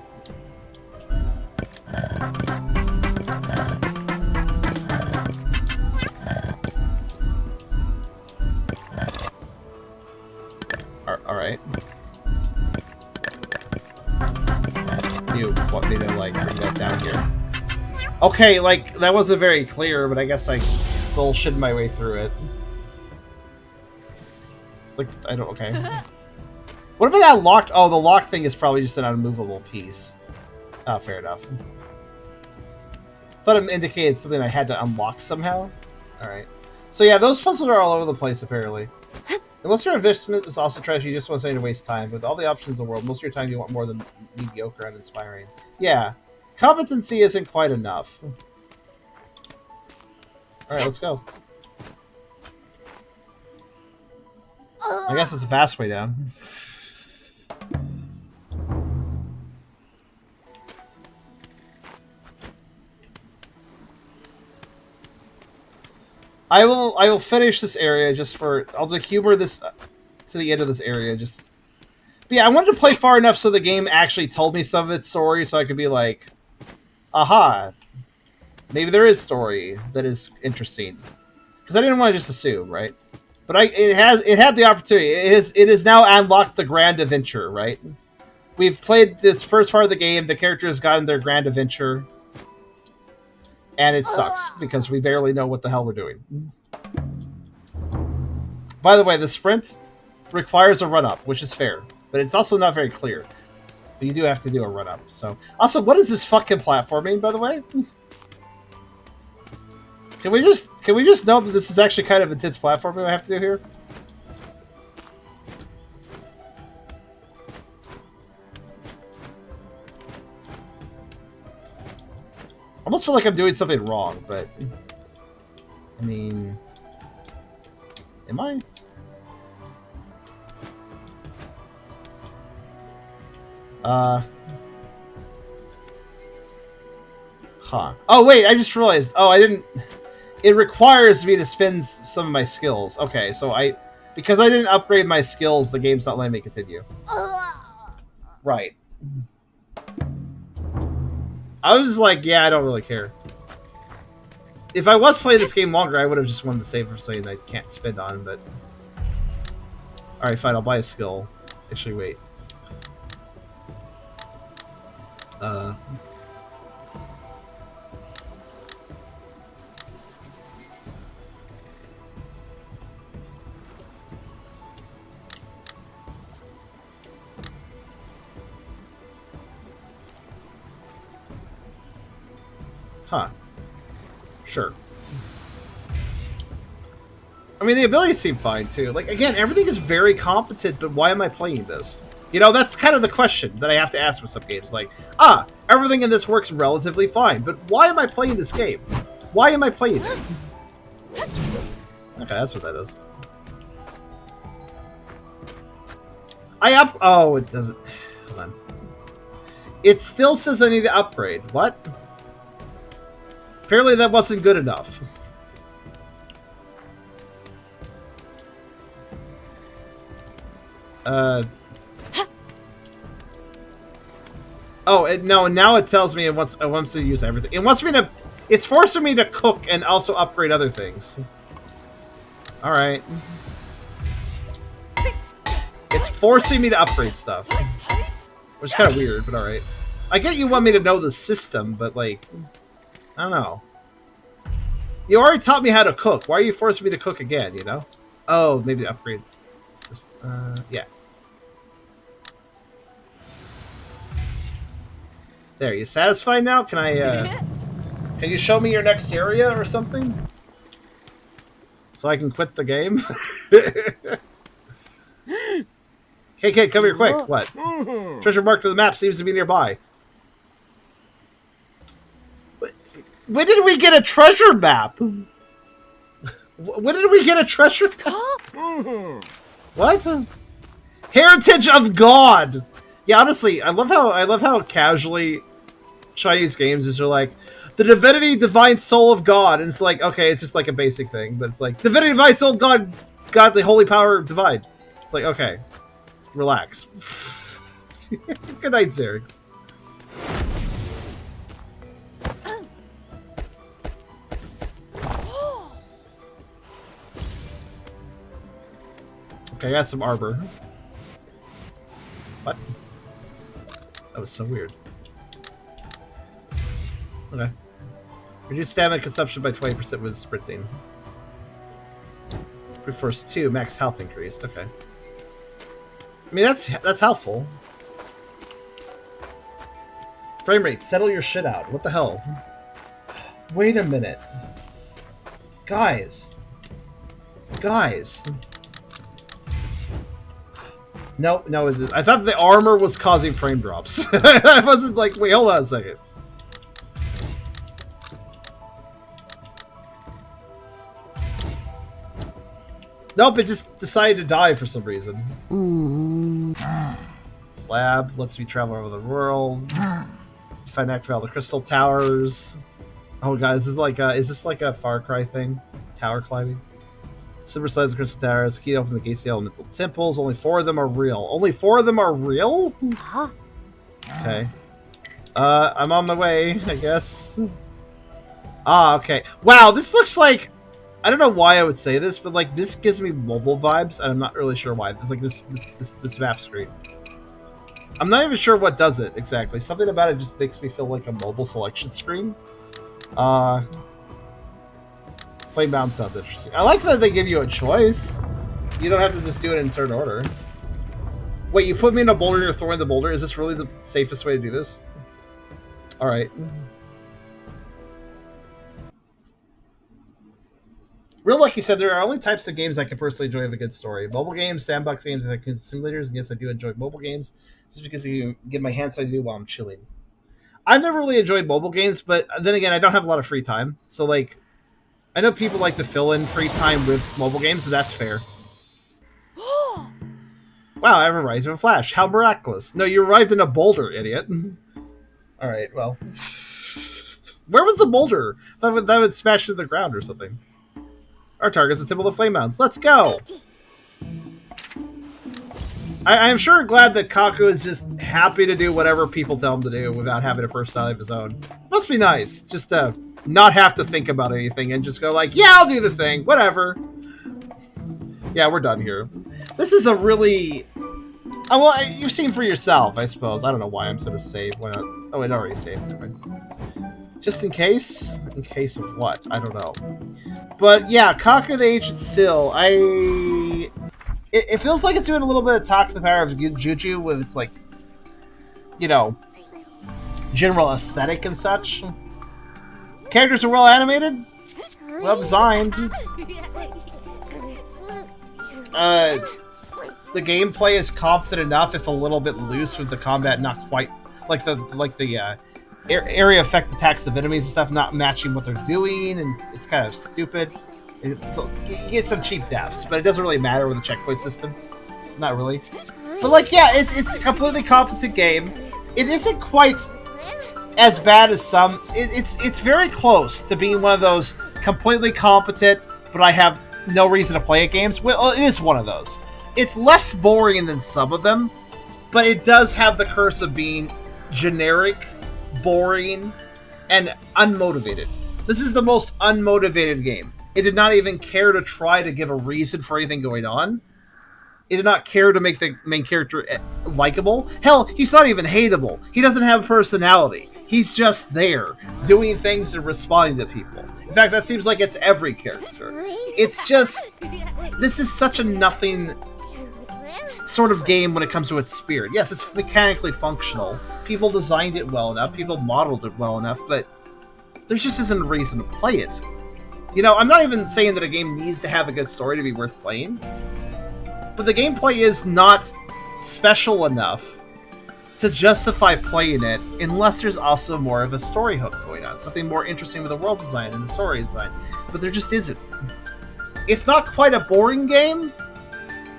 Okay, like, that wasn't very clear, but I guess I bullshit my way through it. Like, I don't... Okay. What about that locked... Oh, the lock thing is probably just an unmovable piece. Oh, fair enough. Thought it indicated something I had to unlock somehow. Alright. So yeah, those puzzles are all over the place, apparently. Unless your investment is also trash, you just want something to waste time. With all the options in the world, most of your time you want more than mediocre and inspiring. Yeah. Competency isn't quite enough. Alright, let's go. I guess it's a fast way down. I will finish this area just for... I'll just humor this to the end of this area. Just... But yeah, I wanted to play far enough so the game actually told me some of its story so I could be like, aha, maybe there is story that is interesting. Because I didn't want to just assume, right? But it had the opportunity. It is now unlocked the grand adventure, right? We've played this first part of the game. The character has gotten their grand adventure. And it sucks, because we barely know what the hell we're doing. By the way, the sprint requires a run-up, which is fair. But it's also not very clear. But you do have to do a run-up, so... Also, what is this fucking platforming, by the way? Can we just know that this is actually kind of intense platforming I have to do here? I almost feel like I'm doing something wrong, but... I mean... Am I? Huh. Oh, wait, I just realized. Oh, I didn't... It requires me to spend some of my skills. Okay, so because I didn't upgrade my skills, the game's not letting me continue. Right. I was just like, yeah, I don't really care. If I was playing this game longer, I would have just wanted to save for something I can't spend on, but... Alright, fine, I'll buy a skill. Actually, wait. Huh. Sure. I mean, the abilities seem fine, too. Like, again, everything is very competent, but why am I playing this? You know, that's kind of the question that I have to ask with some games. Like, everything in this works relatively fine, but why am I playing this game? Why am I playing it? Okay, that's what that is. Oh, it doesn't... Hold on. It still says I need to upgrade. What? Apparently that wasn't good enough. Oh, no, now it tells me it wants to use everything. It wants me to... It's forcing me to cook and also upgrade other things. Alright. It's forcing me to upgrade stuff. Which is kind of weird, but alright. I get you want me to know the system, but like... I don't know. You already taught me how to cook. Why are you forcing me to cook again, you know? Oh, maybe the upgrade system. Yeah. There, you satisfied now? Can I, can you show me your next area or something? So I can quit the game? Hey, kid, come here quick. What? Treasure marked on the map seems to be nearby. When did we get a treasure map? When did we get a treasure map? What? Heritage of God! Yeah, honestly, I love how casually Chinese games is like, the divinity, divine soul of God, and it's like, okay, it's just like a basic thing, but it's like, divinity, divine soul, God, the holy power, divine. It's like, okay, relax. Good night, Xerix. Okay, I got some arbor. What? That was so weird. Okay. Reduce stamina consumption by 20% with sprinting. Prefers 2, max health increased. Okay. I mean, that's helpful. Frame rate, settle your shit out. What the hell? Wait a minute. Guys. No, I thought the armor was causing frame drops. I wasn't like, wait, hold on a second. Nope, it just decided to die for some reason. Slab lets me travel over the world. Find and activate all the crystal towers. Oh god, is this like a Far Cry thing? Tower climbing? Silver slides of crystal towers. Key to open the gates to the elemental temples. Only 4 of them are real. Only 4 of them are real? Okay. I'm on my way, I guess. Ah, okay. Wow, this looks like... I don't know why I would say this, but like this gives me mobile vibes, and I'm not really sure why. It's like this map screen. I'm not even sure what does it exactly. Something about it just makes me feel like a mobile selection screen. Flamebound sounds interesting. I like that they give you a choice. You don't have to just do it in certain order. Wait, you put me in a boulder, you're throwing the boulder? Is this really the safest way to do this? Alright. Real Lucky said there are only types of games I can personally enjoy with a good story. Mobile games, sandbox games, and simulators. And yes, I do enjoy mobile games just because you get my hands on do while I'm chilling. I've never really enjoyed mobile games, but then again, I don't have a lot of free time. So, like, I know people like to fill in free time with mobile games, and that's fair. Wow, I have arrived in a flash. How miraculous. No, you arrived in a boulder, idiot. Alright, well. Where was the boulder? That would smash into the ground or something. Our target's the Temple of Flame Mounds. Let's go! I'm sure glad that Kaku is just happy to do whatever people tell him to do without having a personality of his own. Must be nice, just to not have to think about anything and just go like, yeah, I'll do the thing, whatever. Yeah, we're done here. This is a really... Oh, well, you've seen for yourself, I suppose. I don't know why I'm going to save. Why not? Oh, it already saved. Never mind. Just in case? In case of what? I don't know. But yeah, Kaku the Ancient Seal, it feels like it's doing a little bit of Talk to the Power of Juju with its, like, you know, general aesthetic and such. Characters are well animated, well designed. The gameplay is competent enough, if a little bit loose with the combat, not quite like the area effect attacks of enemies and stuff not matching what they're doing, and it's kind of stupid. So you get some cheap deaths, but it doesn't really matter with the checkpoint system. Not really. But like, yeah, it's a completely competent game. It isn't quite as bad as some. It's very close to being one of those completely competent, but I have no reason to play it games. Well, it is one of those. It's less boring than some of them, but it does have the curse of being generic, boring, and unmotivated. This is the most unmotivated game. It did not even care to try to give a reason for anything going on. It did not care to make the main character likable. Hell, he's not even hateable. He doesn't have a personality. He's just there, doing things and responding to people. In fact, that seems like it's every character. It's just... This is such a nothing sort of game when it comes to its spirit. Yes, it's mechanically functional. People designed it well enough. People modeled it well enough, but there just isn't a reason to play it. You know, I'm not even saying that a game needs to have a good story to be worth playing, but the gameplay is not special enough to justify playing it unless there's also more of a story hook going on, something more interesting with the world design and the story design, but there just isn't. It's not quite a boring game,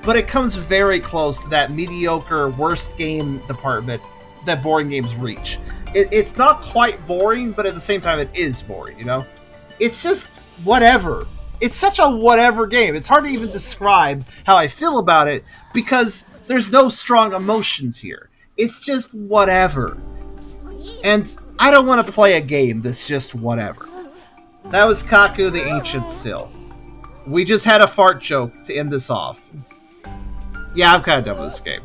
but it comes very close to that mediocre, worst game department that boring games reach. It's not quite boring, but at the same time it is boring, you know? It's just whatever. It's such a whatever game. It's hard to even describe how I feel about it because there's no strong emotions here. It's just whatever. And I don't want to play a game that's just whatever. That was Kaku the Ancient Seal. We just had a fart joke to end this off. Yeah, I'm kind of done with this game.